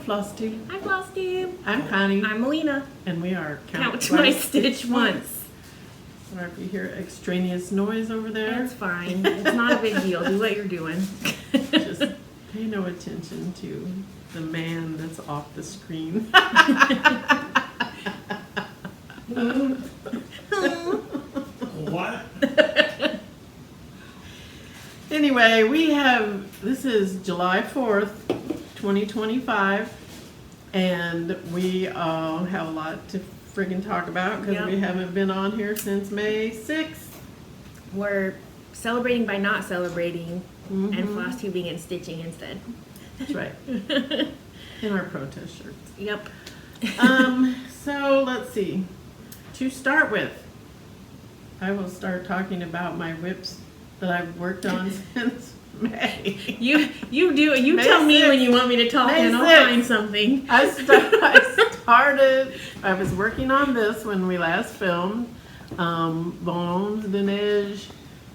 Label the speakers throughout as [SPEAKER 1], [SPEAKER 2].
[SPEAKER 1] Flosstube.
[SPEAKER 2] Hi, Flosstube.
[SPEAKER 1] I'm Connie.
[SPEAKER 2] I'm Melina.
[SPEAKER 1] And we are
[SPEAKER 2] Count Twice, Stitch Once.
[SPEAKER 1] Or if you hear extraneous noise over there,
[SPEAKER 2] That's fine. It's not a big deal. Do what you're doing.
[SPEAKER 1] just pay no attention to the man that's off the screen.
[SPEAKER 3] What?
[SPEAKER 1] Anyway, this is July 4th, 2025, and we have a lot to friggin' talk about because
[SPEAKER 2] Yep.
[SPEAKER 1] we haven't been on here since May 6th.
[SPEAKER 2] We're celebrating by not celebrating and
[SPEAKER 1] Mhm.
[SPEAKER 2] Flosstubing and stitching instead.
[SPEAKER 1] That's right. In our protest shirts.
[SPEAKER 2] Yep.
[SPEAKER 1] So let's see. To start with, I will start talking about my whips that I've worked on since May.
[SPEAKER 2] You
[SPEAKER 1] May
[SPEAKER 2] tell me
[SPEAKER 1] 6th.
[SPEAKER 2] when you want me to talk
[SPEAKER 1] May
[SPEAKER 2] and I'll
[SPEAKER 1] 6th.
[SPEAKER 2] find something.
[SPEAKER 1] I was working on this when we last filmed. Bones de Neige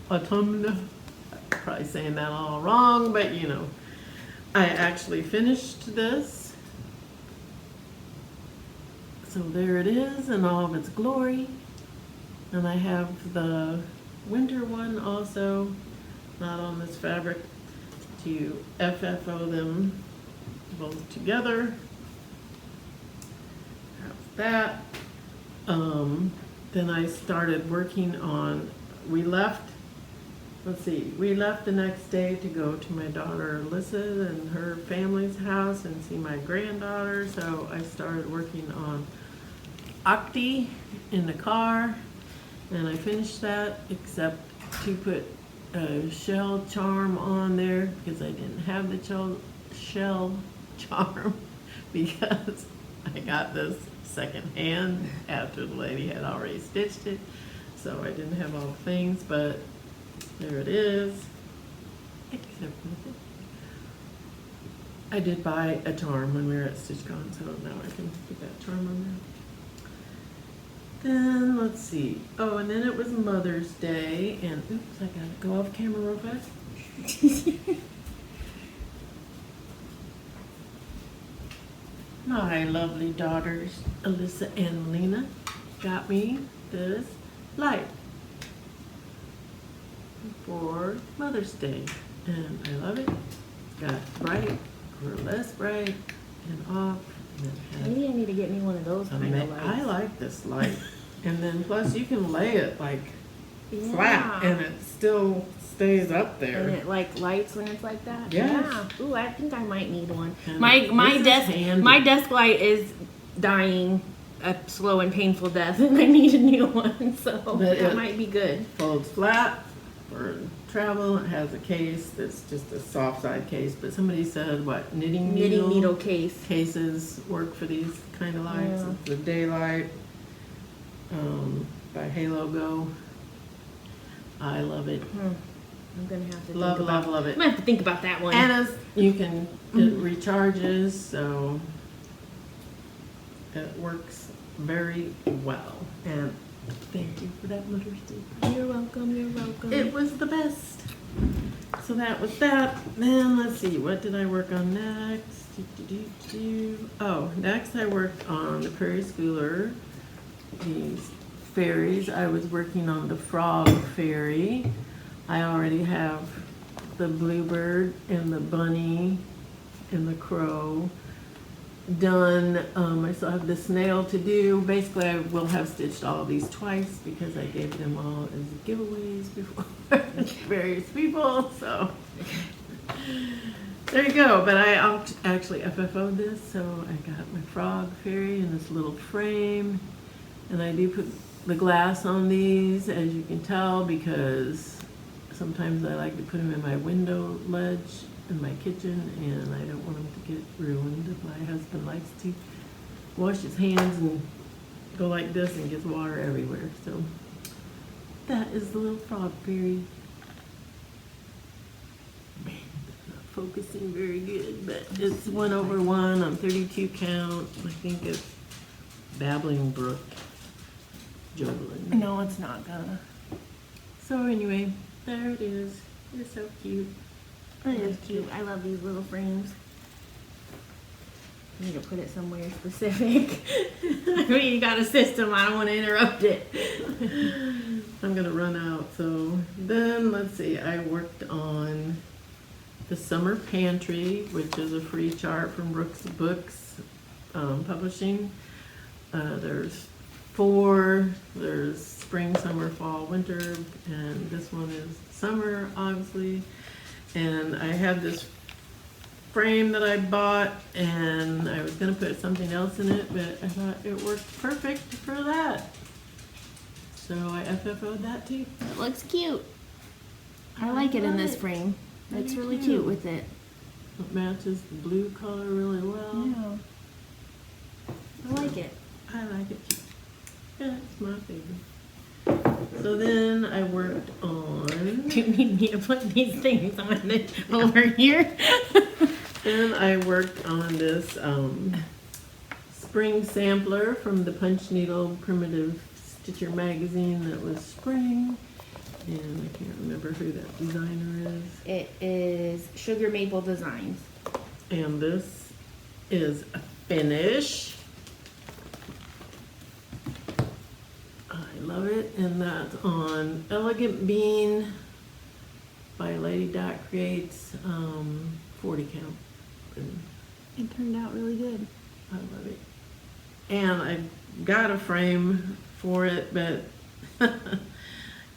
[SPEAKER 1] Autumn. Probably saying that all wrong, but you know. I actually finished this. So there it is in all of its glory. And I have the winter one also, not on this fabric, to FFO them both together. Have that. Then I started working on, we left the next day to go to my daughter Alyssa and her family's house and see my granddaughter, so I started working on Octi in the car, and I finished that except to put a shell charm on there because I didn't have the shell charm because I got this second hand after the lady had already stitched it, so I didn't have all the things, but there it is. Except I did buy a charm when we were at StitchCon, so now I can put that charm on there. Then let's see. Oh, and then it was Mother's Day, and oops, I gotta go off camera real fast. My lovely daughters, Alyssa and Melina, got me this light for Mother's Day, and I love it. It's got bright or less bright and off. And it has
[SPEAKER 2] Maybe I need to get me one of those kind of lights.
[SPEAKER 1] I like this light. And then plus you can lay it like flat and it still stays up there.
[SPEAKER 2] And it like lights when it's like that.
[SPEAKER 1] Yes.
[SPEAKER 2] Yeah. Ooh, I think I might need one.
[SPEAKER 1] And
[SPEAKER 2] My
[SPEAKER 1] this is handy.
[SPEAKER 2] my desk light is dying a slow and painful death, and I need a new one. So that might be good.
[SPEAKER 1] Folds flat for travel. It has a case that's just a soft side case, but somebody said what knitting
[SPEAKER 2] needle case
[SPEAKER 1] cases work for these kind of lights.
[SPEAKER 2] Yeah.
[SPEAKER 1] It's the Daylight by Halo Go. I love it.
[SPEAKER 2] I'm gonna have to
[SPEAKER 1] Love
[SPEAKER 2] think about
[SPEAKER 1] it.
[SPEAKER 2] I'm gonna have to think about that one.
[SPEAKER 1] And as you can, it recharges, so it works very well. And thank you for that, Mother's Day.
[SPEAKER 2] You're welcome. You're welcome.
[SPEAKER 1] It was the best. So that was that. Then let's see, what did I work on next? Oh, next I worked on the Prairie Schooler, these fairies. I was working on the frog fairy. I already have the bluebird and the bunny and the crow done. I still have the snail to do. Basically, I will have stitched all of these twice because I gave them all as giveaways before various people. So there you go. But I actually FFO'd this, so I got my frog fairy in this little frame, and I do put the glass on these, as you can tell, because sometimes I like to put them in my window ledge in my kitchen, and I don't want them to get ruined. My husband likes to wash his hands and go like this and gets water everywhere. So that is the little frog fairy. Not focusing very good, but it's 1/1 on 32 count. I think it's Babbling Brook Juggling.
[SPEAKER 2] No, it's not gonna.
[SPEAKER 1] So anyway, there it is. You're so cute.
[SPEAKER 2] It is cute. I love these little frames. I need to put it somewhere specific. I mean, you got a system. I don't want to interrupt it.
[SPEAKER 1] I'm gonna run out. So then let's see. I worked on the Summer Pantry, which is a free chart from Brooks Books Publishing. There's 4. There's spring, summer, fall, winter, and this one is summer, obviously. And I have this frame that I bought, and I was gonna put something else in it, but I thought it worked perfect for that. So I FFO'd that too.
[SPEAKER 2] It looks cute. I like it in this frame. It's really cute with it.
[SPEAKER 1] It matches the blue color really well.
[SPEAKER 2] Yeah. I like it.
[SPEAKER 1] I like it too. Yeah, it's my favorite. So then I worked on,
[SPEAKER 2] Do you need me to put these things on it over here?
[SPEAKER 1] then I worked on this spring sampler from the Punch Needle Primitive Stitcher magazine that was spring. And I can't remember who that designer is.
[SPEAKER 2] It is Sugar Maple Designs.
[SPEAKER 1] And this is a finish. I love it. And that's on Elegant Bean by Lady Dot Creates, 40 count. And
[SPEAKER 2] It turned out really good.
[SPEAKER 1] I love it. And I got a frame for it, but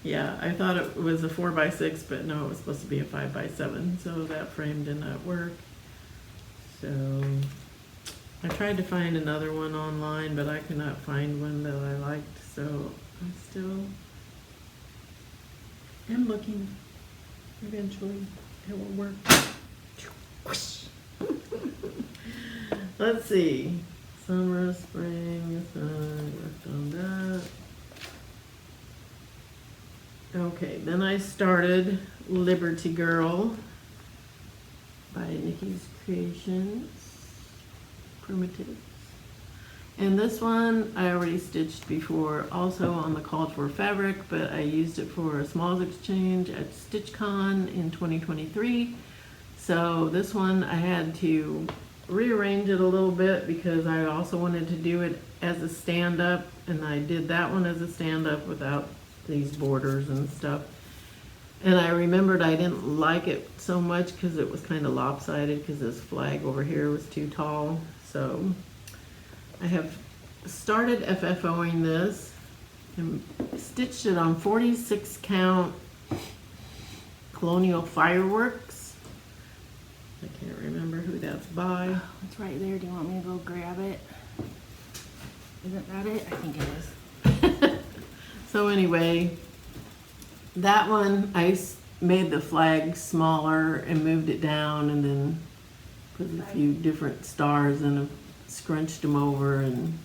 [SPEAKER 1] yeah, I thought it was a 4x6, but no, it was supposed to be a 5x7, so that frame did not work. So I tried to find another one online, but I could not find one that I liked, so I still am looking. Eventually it will work. Let's see. Summer, spring, I worked on that. Okay, then I started Liberty Girl by Nikki's Creations, Primitives. And this one I already stitched before, also on the Called For fabric, but I used it for a smalls exchange at StitchCon in 2023. So this one I had to rearrange it a little bit because I also wanted to do it as a stand-up, and I did that one as a stand-up without these borders and stuff. And I remembered I didn't like it so much because it was kind of lopsided because this flag over here was too tall. So I have started FFOing this and stitched it on 46 count Colonial Fireworks. I can't remember who that's by.
[SPEAKER 2] It's right there. Do you want me to go grab it? Isn't that it? I think it is.
[SPEAKER 1] So anyway, that one I made the flag smaller and moved it down, and then put a few different stars and scrunched them over and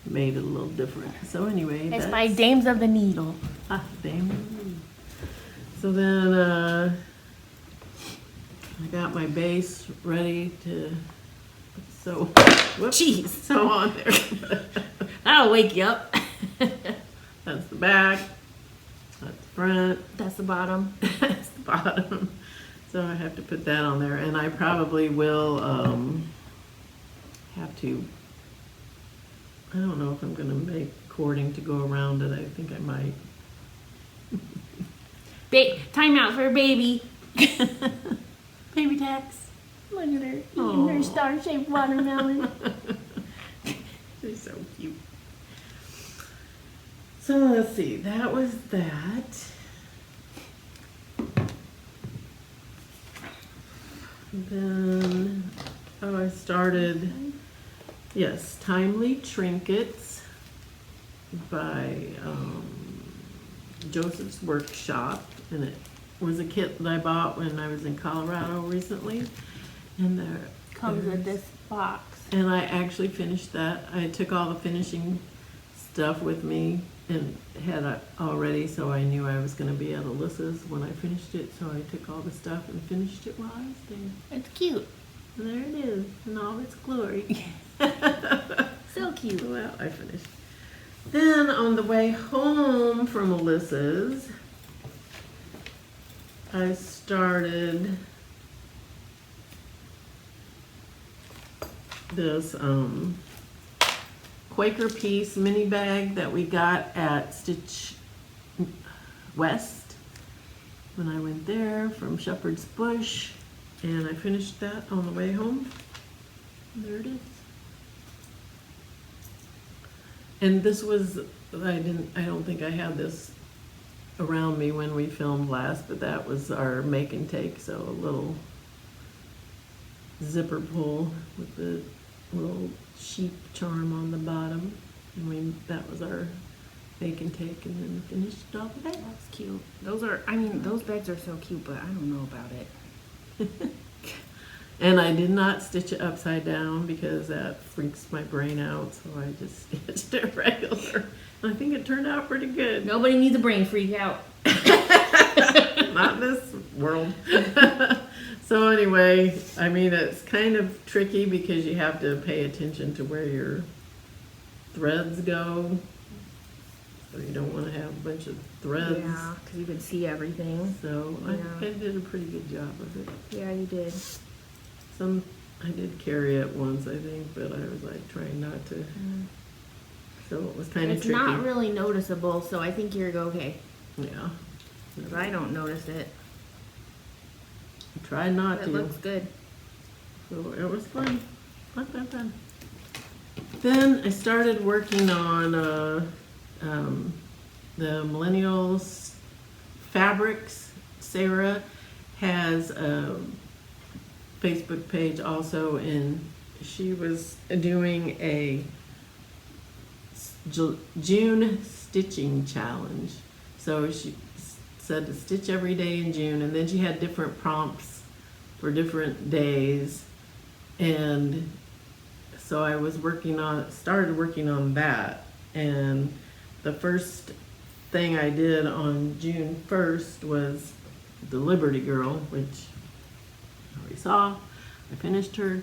[SPEAKER 1] made it a little different. So anyway,
[SPEAKER 2] It's
[SPEAKER 1] that's
[SPEAKER 2] by Dames of the Needle.
[SPEAKER 1] Damn. So then I got my base ready to sew. Whoops,
[SPEAKER 2] Jeez.
[SPEAKER 1] sew on there.
[SPEAKER 2] That'll wake you up.
[SPEAKER 1] That's the back. That's the front.
[SPEAKER 2] That's the bottom.
[SPEAKER 1] That's the bottom. So I have to put that on there, and I probably will have to. I don't know if I'm gonna make cording to go around it. I think I might.
[SPEAKER 2] Time out for a baby.
[SPEAKER 1] Baby tax.
[SPEAKER 2] Look at her eating
[SPEAKER 1] Aw.
[SPEAKER 2] her star-shaped watermelon.
[SPEAKER 1] She's so cute. So let's see. That was that. Then, I started, yes, Timely Trinkets by Joseph's Workshop, and it was a kit that I bought when I was in Colorado recently, and there
[SPEAKER 2] Comes with this box.
[SPEAKER 1] and I actually finished that. I took all the finishing stuff with me and had it already, so I knew I was going to be at Alyssa's when I finished it, so I took all the stuff and finished it while I was there.
[SPEAKER 2] It's cute.
[SPEAKER 1] And there it is, in all its glory.
[SPEAKER 2] So cute.
[SPEAKER 1] Well, I finished. Then on the way home from Alyssa's, I started this Quaker Peace mini bag that we got at Stitch West when I went there from Shepherd's Bush, and I finished that on the way home. There it is. And this was, I don't think I had this around me when we filmed last, but that was our make and take, so a little zipper pull with the little sheep charm on the bottom. And that was our make and take, and then finished off the bag.
[SPEAKER 2] That's cute. Those bags are so cute, but I don't know about it.
[SPEAKER 1] And I did not stitch it upside down because that freaks my brain out, so I just stitched it regular. And I think it turned out pretty good.
[SPEAKER 2] Nobody needs a brain freak out.
[SPEAKER 1] Not in this world. So anyway, I mean, it's kind of tricky because you have to pay attention to where your threads go. So you don't want to have a bunch of threads.
[SPEAKER 2] Yeah, because you can see everything.
[SPEAKER 1] So
[SPEAKER 2] Yeah.
[SPEAKER 1] I did a pretty good job of it.
[SPEAKER 2] Yeah, you did.
[SPEAKER 1] I did carry it once, I think, but I was like trying not to. So it was kind of
[SPEAKER 2] It's
[SPEAKER 1] tricky.
[SPEAKER 2] not really noticeable, so I think you're okay.
[SPEAKER 1] Yeah.
[SPEAKER 2] 'Cause I don't notice it.
[SPEAKER 1] I tried not
[SPEAKER 2] It
[SPEAKER 1] to.
[SPEAKER 2] looks good.
[SPEAKER 1] So it was fun. Fun. Then I started working on the Millennials Fabrics. Sarah has a Facebook page also, and she was doing a June stitching challenge. So she said to stitch every day in June, and then she had different prompts for different days. And so I was started working on that. And the first thing I did on June 1st was the Liberty Girl, which you already saw. I finished her.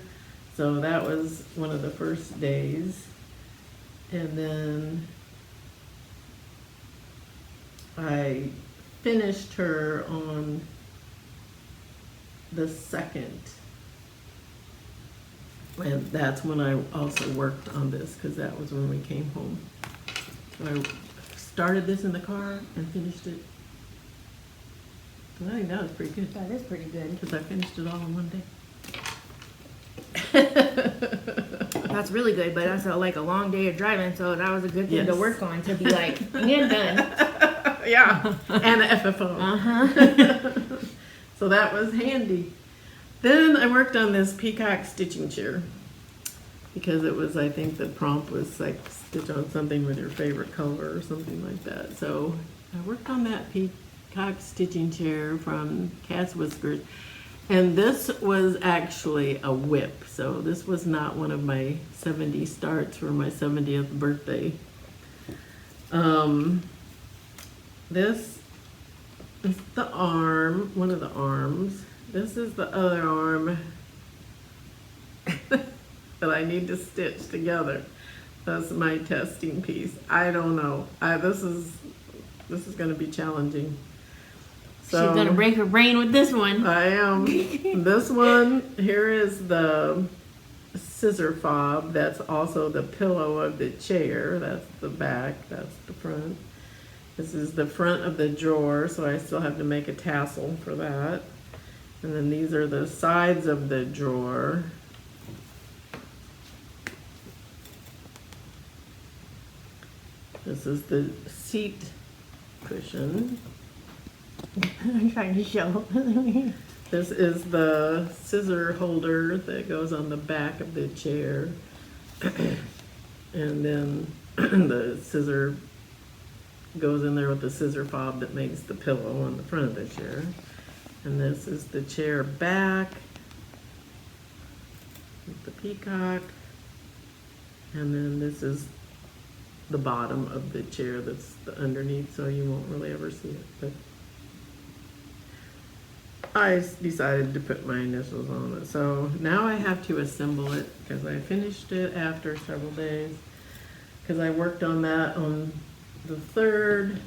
[SPEAKER 1] So that was one of the first days. And then I finished her on the 2nd. And that's when I also worked on this, because that was when we came home. So I started this in the car and finished it. So I think that was pretty good,
[SPEAKER 2] That is pretty good.
[SPEAKER 1] because I finished it all in one day.
[SPEAKER 2] That's really good, but that's like a long day of driving, so that was a good thing to
[SPEAKER 1] Yes.
[SPEAKER 2] work on, to be like, and done.
[SPEAKER 1] Yeah, and an FFO.
[SPEAKER 2] Uh-huh.
[SPEAKER 1] So that was handy. Then I worked on this peacock stitching chair, because it was, I think the prompt was like stitch on something with your favorite color or something like that. So I worked on that peacock stitching chair from Cat's Whiskers. And this was actually a whip. So this was not one of my 70 starts for my 70th birthday. This is the arm, one of the arms. This is the other arm that I need to stitch together. That's my testing piece. I don't know. This is going to be challenging. So,
[SPEAKER 2] She's gonna break her brain with this one.
[SPEAKER 1] I am. This one here is the scissor fob. That's also the pillow of the chair. That's the back. That's the front. This is the front of the drawer, so I still have to make a tassel for that. And then these are the sides of the drawer. This is the seat cushion.
[SPEAKER 2] I'm trying to show.
[SPEAKER 1] This is the scissor holder that goes on the back of the chair. And then the scissor goes in there with the scissor fob that makes the pillow on the front of the chair. And this is the chair back with the peacock. And then this is the bottom of the chair that's the underneath, so you won't really ever see it. But I decided to put my initials on it. So now I have to assemble it, because I finished it after several days, because I worked on that on the 3rd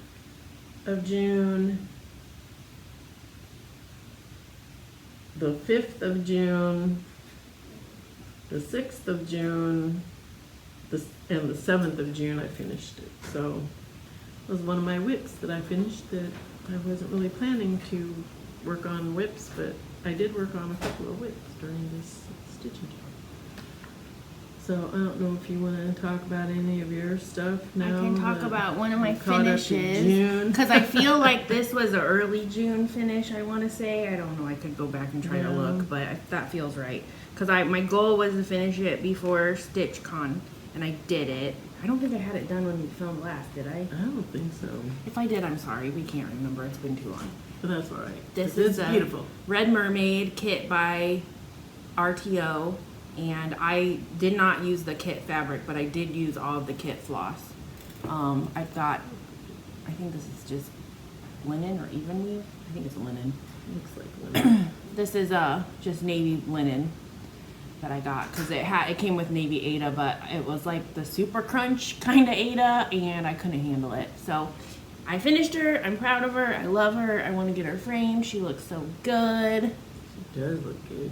[SPEAKER 1] of June, the 5th of June, the 6th of June and the 7th of June I finished it. So it was one of my whips that I finished that I wasn't really planning to work on whips, but I did work on a couple of whips during this stitching job. So I don't know if you want to talk about any of your stuff now.
[SPEAKER 2] I can talk
[SPEAKER 1] that
[SPEAKER 2] about one of my
[SPEAKER 1] you caught up to
[SPEAKER 2] finishes.
[SPEAKER 1] June.
[SPEAKER 2] Because I feel like this was an early June finish, I want to say. I don't know, I could go back and try to
[SPEAKER 1] Yeah.
[SPEAKER 2] look, but that feels right. Because my goal was to finish it before StitchCon, and I did it. I don't think I had it done when we filmed last, did I?
[SPEAKER 1] I don't think so,
[SPEAKER 2] If I did, I'm sorry. We can't remember. It's been too long.
[SPEAKER 1] but that's all right.
[SPEAKER 2] This
[SPEAKER 1] It's
[SPEAKER 2] is a
[SPEAKER 1] beautiful.
[SPEAKER 2] Red Mermaid kit by RTO, and I did not use the kit fabric, but I did use all of the kit floss. I think this is just linen or even weave. I think it's linen.
[SPEAKER 1] Looks like linen.
[SPEAKER 2] This is just navy linen that I got because it came with navy Ada, but it was like the super crunch kind of Ada, and I couldn't handle it. So I finished her. I'm proud of her. I love her. I want to get her framed. She looks so good.
[SPEAKER 1] It does look good.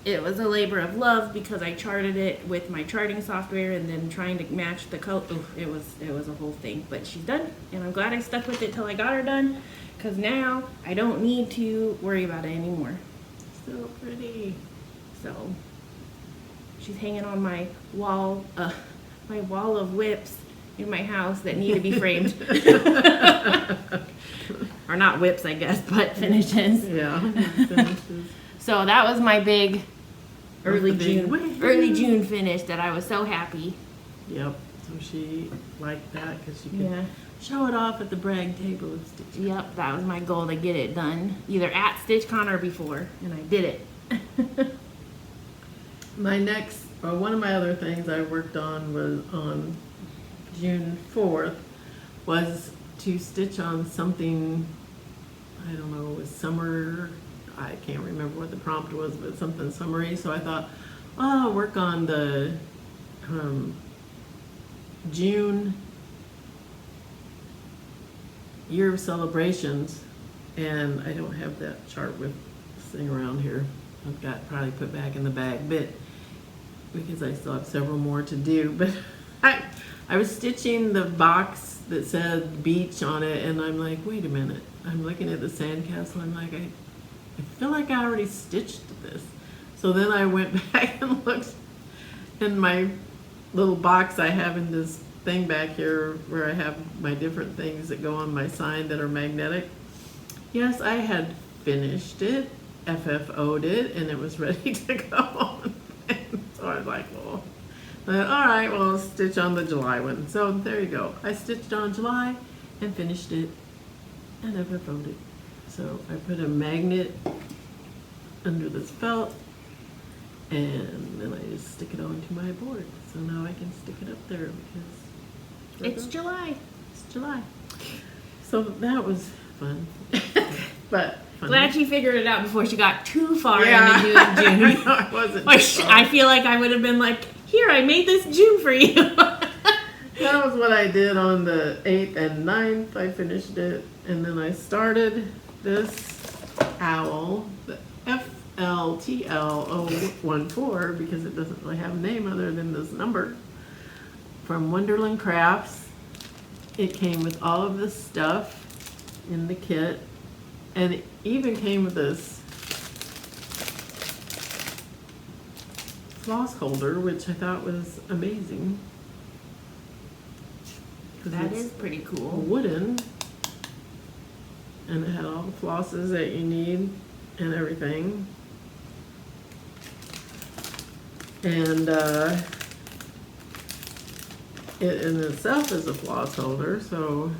[SPEAKER 2] It was a labor of love because I charted it with my charting software and then trying to match the color. It was a whole thing, but she's done, and I'm glad I stuck with it till I got her done because now I don't need to worry about it anymore.
[SPEAKER 1] So pretty.
[SPEAKER 2] So she's hanging on my wall of whips in my house that need to be framed. Or not whips, I guess, but finishes.
[SPEAKER 1] Yeah. Finishes.
[SPEAKER 2] So that was my big early
[SPEAKER 1] the big
[SPEAKER 2] June finish that I was so happy.
[SPEAKER 1] Yep. So she liked that because she could
[SPEAKER 2] Yeah.
[SPEAKER 1] show it off at the brag table of stitching.
[SPEAKER 2] Yep, that was my goal to get it done either at StitchCon or before, and I did it.
[SPEAKER 1] One of my other things I worked on was on June 4th was to stitch on something, I don't know, it was summer, I can't remember what the prompt was, but something summery. So I thought, oh, I'll work on the June year of celebrations, and I don't have that chart with this thing around here. I've got probably put back in the bag, but because I still have several more to do. But I was stitching the box that said beach on it, and I'm like, wait a minute. I'm looking at the sandcastle. I'm like, I feel like I already stitched this. So then I went back and looked in my little box I have in this thing back here where I have my different things that go on my sign that are magnetic. Yes, I had finished it, FFO'd it, and it was ready to go on. So I was like, well, all right, well, I'll stitch on the July one. So there you go. I stitched on July and finished it and FFO'd it. So I put a magnet under this felt, and then I just stick it onto my board. So now I can stick it up there because
[SPEAKER 2] It's July.
[SPEAKER 1] it's July. So that was fun. But funny.
[SPEAKER 2] Glad she figured it out before she got too far
[SPEAKER 1] Yeah.
[SPEAKER 2] into doing June.
[SPEAKER 1] I wasn't.
[SPEAKER 2] I feel like I would have been like, here, I made this June for you.
[SPEAKER 1] That was what I did on the 8th and 9th. I finished it, and then I started this owl, the FLTL014, because it doesn't really have a name other than this number, from Wonderland Crafts. It came with all of this stuff in the kit, and it even came with this floss holder, which I thought was amazing. 'Cause
[SPEAKER 2] That
[SPEAKER 1] it's
[SPEAKER 2] is pretty cool.
[SPEAKER 1] wooden, and it had all the flosses that you need and everything. And it in itself is a floss holder, so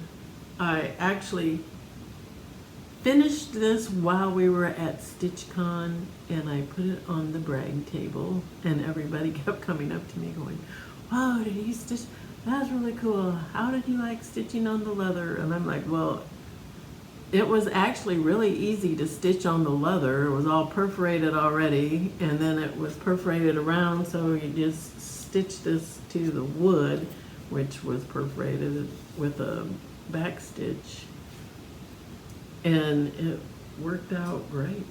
[SPEAKER 1] I actually finished this while we were at StitchCon, and I put it on the brag table, and everybody kept coming up to me going, wow, did you stitch? That's really cool. How did you like stitching on the leather? And I'm like, well, it was actually really easy to stitch on the leather. It was all perforated already, and then it was perforated around, so you just stitch this to the wood, which was perforated with a back stitch, and it worked out great.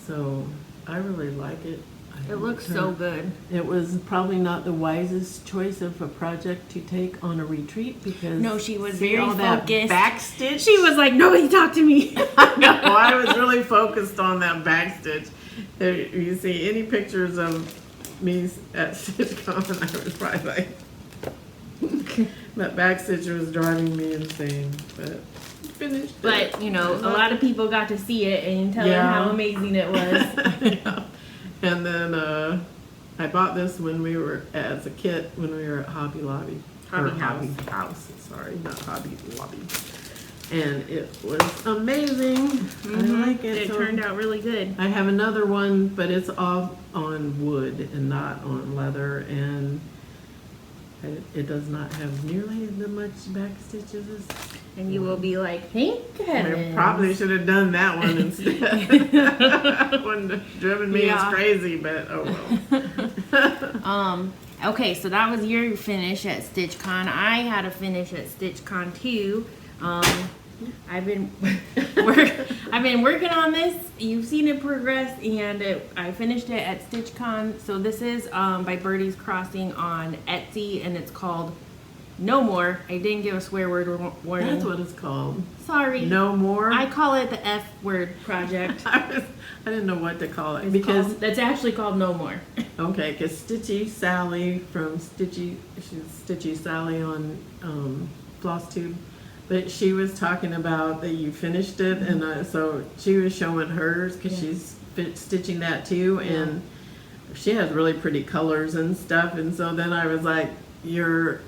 [SPEAKER 1] So I really like it.
[SPEAKER 2] It looks so good.
[SPEAKER 1] It was probably not the wisest choice of a project to take on a retreat because
[SPEAKER 2] No, she was
[SPEAKER 1] see
[SPEAKER 2] very
[SPEAKER 1] all that
[SPEAKER 2] focused.
[SPEAKER 1] backstitch.
[SPEAKER 2] She was like, nobody talk to me.
[SPEAKER 1] I know. I was really focused on that backstitch. There, you see any pictures of me at StitchCon, I was probably like, that backstitch was driving me insane, but finished it.
[SPEAKER 2] But, you know, a lot of people got to see it and tell them
[SPEAKER 1] Yeah.
[SPEAKER 2] how amazing it was.
[SPEAKER 1] Yeah. And then I bought this when we were, as a kit, when we were at Hobby Lobby.
[SPEAKER 2] Hobby
[SPEAKER 1] Or
[SPEAKER 2] House.
[SPEAKER 1] Hobby House, sorry, not Hobby Lobby. And it was amazing. I like it.
[SPEAKER 2] It
[SPEAKER 1] So
[SPEAKER 2] turned out really good.
[SPEAKER 1] I have another one, but it's all on wood and not on leather, and it does not have nearly as much back stitches as.
[SPEAKER 2] And you will be like, thank
[SPEAKER 1] I
[SPEAKER 2] heavens.
[SPEAKER 1] probably should have done that one instead. Wouldn't have driven me
[SPEAKER 2] Yeah.
[SPEAKER 1] as crazy, but oh well.
[SPEAKER 2] Okay, so that was your finish at StitchCon. I had a finish at StitchCon too. I've been working on this. You've seen it progress, and I finished it at StitchCon. So this is by Birdie's Crossing on Etsy, and it's called No More. I didn't give a swear word warning.
[SPEAKER 1] That's what it's called.
[SPEAKER 2] Sorry.
[SPEAKER 1] No more.
[SPEAKER 2] I call it the F word project.
[SPEAKER 1] I didn't know what to call it because
[SPEAKER 2] That's actually called No More.
[SPEAKER 1] okay, because Stitchy Sally from she's Stitchy Sally on Flosstube, but she was talking about that you finished it, and so she was showing hers because she's stitching that too, and she has really pretty colors and stuff, and so then I was like, your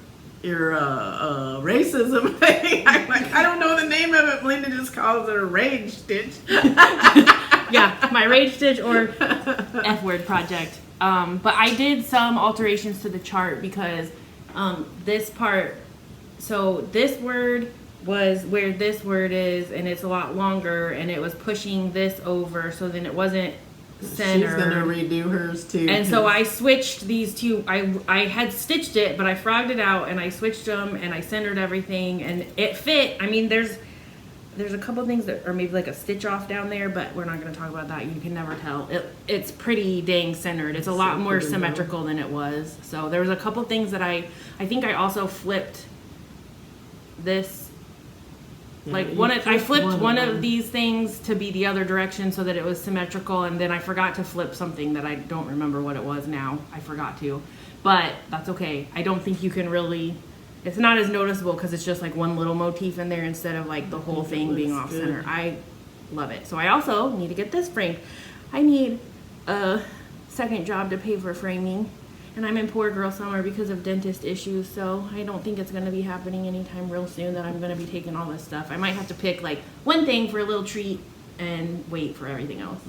[SPEAKER 1] racism thing. I'm like, I don't know the name of it. Melinda just calls it a rage stitch.
[SPEAKER 2] Yeah, my rage stitch or F word project. But I did some alterations to the chart because this part, so this word was where this word is, and it's a lot longer, and it was pushing this over, so then it wasn't centered.
[SPEAKER 1] She's gonna redo hers too.
[SPEAKER 2] And so I switched these two. I had stitched it, but I frogged it out, and I switched them, and I centered everything, and it fit. I mean, there's a couple things that are maybe like a stitch off down there, but we're not going to talk about that. You can never tell. It's pretty dang centered. It's a lot more symmetrical than it was. So there was a couple things that I think I also flipped this. Like I flipped one of these things to be the other direction so that it was symmetrical, and then I forgot to flip something that I don't remember what it was now. I forgot to, but that's okay. I don't think you can really. It's not as noticeable because it's just like one little motif in there instead of like the whole thing being off center. I love it. So I also need to get this framed. I need a second job to pay for framing, and I'm in poor girl summer because of dentist issues, so I don't think it's going to be happening anytime real soon that I'm going to be taking all this stuff. I might have to pick like one thing for a little treat and wait for everything else.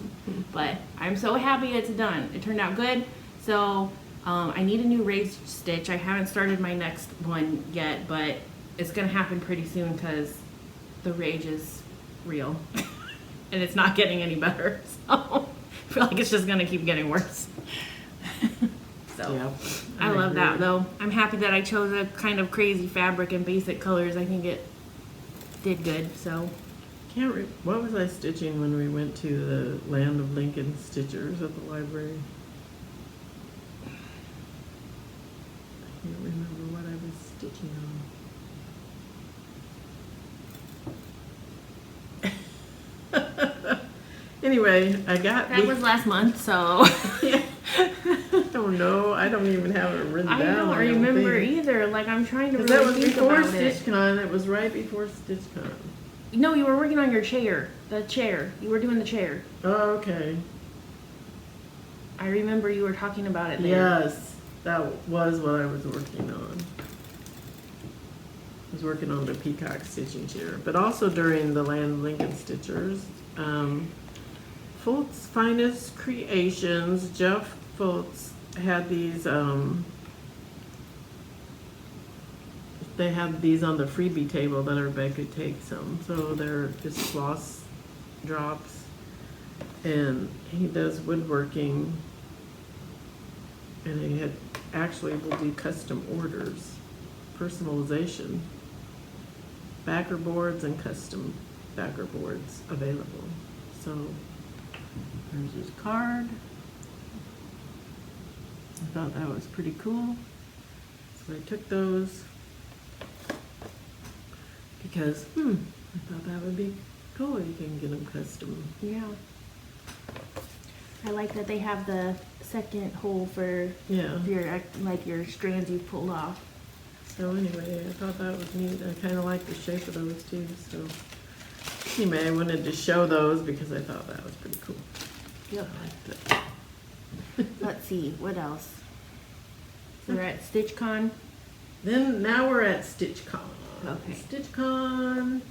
[SPEAKER 2] But I'm so happy it's done. It turned out good. So I need a new raised stitch. I haven't started my next one yet, but it's going to happen pretty soon because the rage is real and it's not getting any better. So I feel like it's just going to keep getting worse. So
[SPEAKER 1] Yep,
[SPEAKER 2] I love
[SPEAKER 1] agree.
[SPEAKER 2] that though. I'm happy that I chose a kind of crazy fabric and basic colors. I think it did good. So
[SPEAKER 1] What was I stitching when we went to the Land of Lincoln Stitchers at the library? I can't remember what I was stitching on. Anyway, I got
[SPEAKER 2] that was last month. So
[SPEAKER 1] I don't know. I don't even have it written
[SPEAKER 2] I
[SPEAKER 1] down.
[SPEAKER 2] don't remember either. Like I'm trying to
[SPEAKER 1] 'Cause
[SPEAKER 2] really
[SPEAKER 1] that was
[SPEAKER 2] think
[SPEAKER 1] before
[SPEAKER 2] about it.
[SPEAKER 1] StitchCon. It was right before StitchCon.
[SPEAKER 2] No, you were working on your chair. The chair. You were doing the chair.
[SPEAKER 1] Oh, okay.
[SPEAKER 2] I remember you were talking about it there.
[SPEAKER 1] Yes, that was what I was working on. I was working on the peacock stitching chair, but also during the Land Lincoln Stitchers. Fult's Finest Creations, Jeff Fultz had these, they had these on the freebie table that everybody could take some. So they're just floss drops. And he does woodworking. And he actually will do custom orders, personalization, backer boards and custom backer boards available. So there's his card. I thought that was pretty cool. So I took those because, I thought that would be cool. You can get them custom.
[SPEAKER 2] Yeah. I like that they have the second hole for
[SPEAKER 1] Yeah.
[SPEAKER 2] your like your strands you pulled off.
[SPEAKER 1] So anyway, I thought that was neat. I kind of like the shape of those too. So anyway, I wanted to show those because I thought that was pretty cool.
[SPEAKER 2] Yep.
[SPEAKER 1] I liked it.
[SPEAKER 2] Let's see, what else? We're at StitchCon.
[SPEAKER 1] Then now we're at StitchCon.
[SPEAKER 2] Okay.
[SPEAKER 1] StitchCon,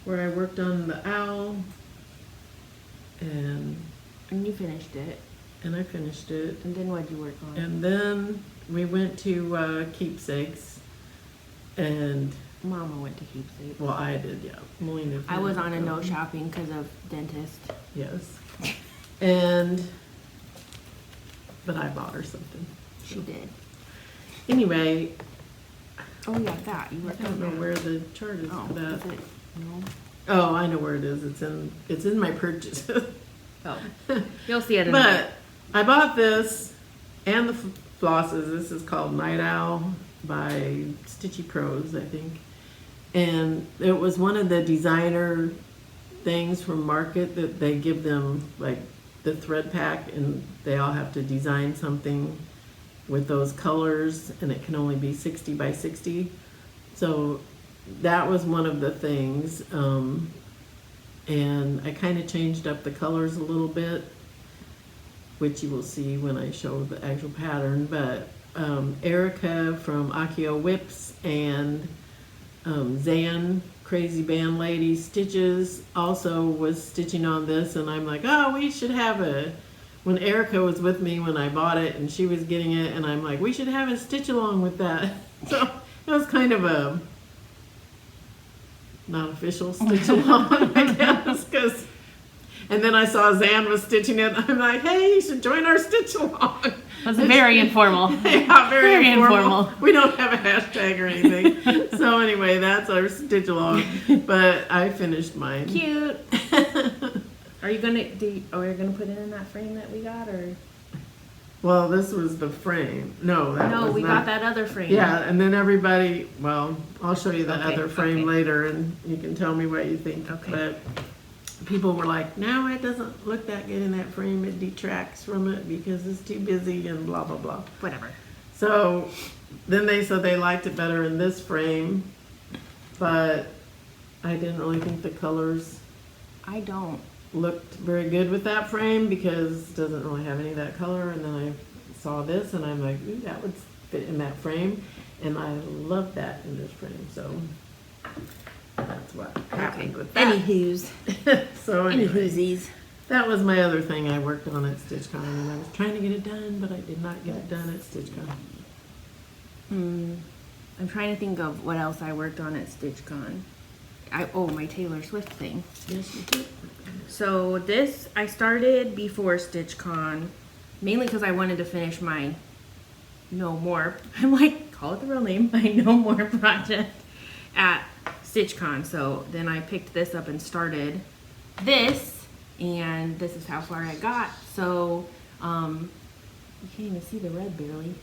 [SPEAKER 1] where I worked on the owl, and
[SPEAKER 2] And you finished it.
[SPEAKER 1] I finished it.
[SPEAKER 2] And then what'd you work on?
[SPEAKER 1] And then we went to Keepsakes, and
[SPEAKER 2] Mama went to Keepsake.
[SPEAKER 1] well, I did, yeah. Melina
[SPEAKER 2] I was on a
[SPEAKER 1] didn't
[SPEAKER 2] no
[SPEAKER 1] go.
[SPEAKER 2] shopping because of dentist.
[SPEAKER 1] Yes, and but I bought her something.
[SPEAKER 2] She did.
[SPEAKER 1] Anyway,
[SPEAKER 2] Oh yeah, that. You
[SPEAKER 1] I
[SPEAKER 2] worked
[SPEAKER 1] don't
[SPEAKER 2] on
[SPEAKER 1] know
[SPEAKER 2] that.
[SPEAKER 1] where the chart is
[SPEAKER 2] Oh,
[SPEAKER 1] for that.
[SPEAKER 2] is it? No.
[SPEAKER 1] Oh, I know where it is. It's in my purchases.
[SPEAKER 2] Oh. You'll see it in a
[SPEAKER 1] But
[SPEAKER 2] minute.
[SPEAKER 1] I bought this and the flosses. This is called Night Owl by Stitchy Pros, I think. And it was one of the designer things from Market that they give them, like the thread pack, and they all have to design something with those colors, and it can only be 60 by 60. So that was one of the things. And I kind of changed up the colors a little bit, which you will see when I show the actual pattern. But Erica from Akio Whips and Zan, Crazy Band Lady Stitches, also was stitching on this, and I'm like, oh, we should have when Erica was with me when I bought it, and she was getting it, and I'm like, we should have a stitch along with that. So it was kind of a not official stitch along, I guess, and then I saw Zan was stitching it. I'm like, hey, you should join our stitch along.
[SPEAKER 2] That's very informal.
[SPEAKER 1] Yeah, very informal.
[SPEAKER 2] informal.
[SPEAKER 1] We don't have a hashtag or anything. So anyway, that's our stitch along. But I finished mine.
[SPEAKER 2] Cute. Are you gonna you're gonna put it in that frame that we got, or
[SPEAKER 1] Well, this was the frame. No, that
[SPEAKER 2] no?
[SPEAKER 1] was
[SPEAKER 2] We
[SPEAKER 1] not.
[SPEAKER 2] got that other frame.
[SPEAKER 1] Yeah, and then everybody. Well, I'll show you the
[SPEAKER 2] Okay,
[SPEAKER 1] other frame
[SPEAKER 2] okay.
[SPEAKER 1] later, and you can tell me what you think.
[SPEAKER 2] Okay.
[SPEAKER 1] But people were like, "No, it doesn't look that good in that frame. It detracts from it because it's too busy and blah blah blah."
[SPEAKER 2] Whatever.
[SPEAKER 1] So then they said they liked it better in this frame, but I didn't really think the colors
[SPEAKER 2] I don't.
[SPEAKER 1] looked very good with that frame because it doesn't really have any of that color. And then I saw this and I'm like, ooh, that would fit in that frame, and I love that in this frame. So that's what happened with that.
[SPEAKER 2] Anywho's.
[SPEAKER 1] So anyway,
[SPEAKER 2] Anywhoosies.
[SPEAKER 1] that was my other thing I worked on at StitchCon, and I was trying to get it done, but I did not get it done at StitchCon.
[SPEAKER 2] I'm trying to think of what else I worked on at StitchCon. My Taylor Swift thing.
[SPEAKER 1] Yes, you did.
[SPEAKER 2] So this I started before StitchCon, mainly because I wanted to finish my No More. I'm like, call it the real name, my No More project at StitchCon. So then I picked this up and started this, and this is how far I got. So you can't even see the red barely.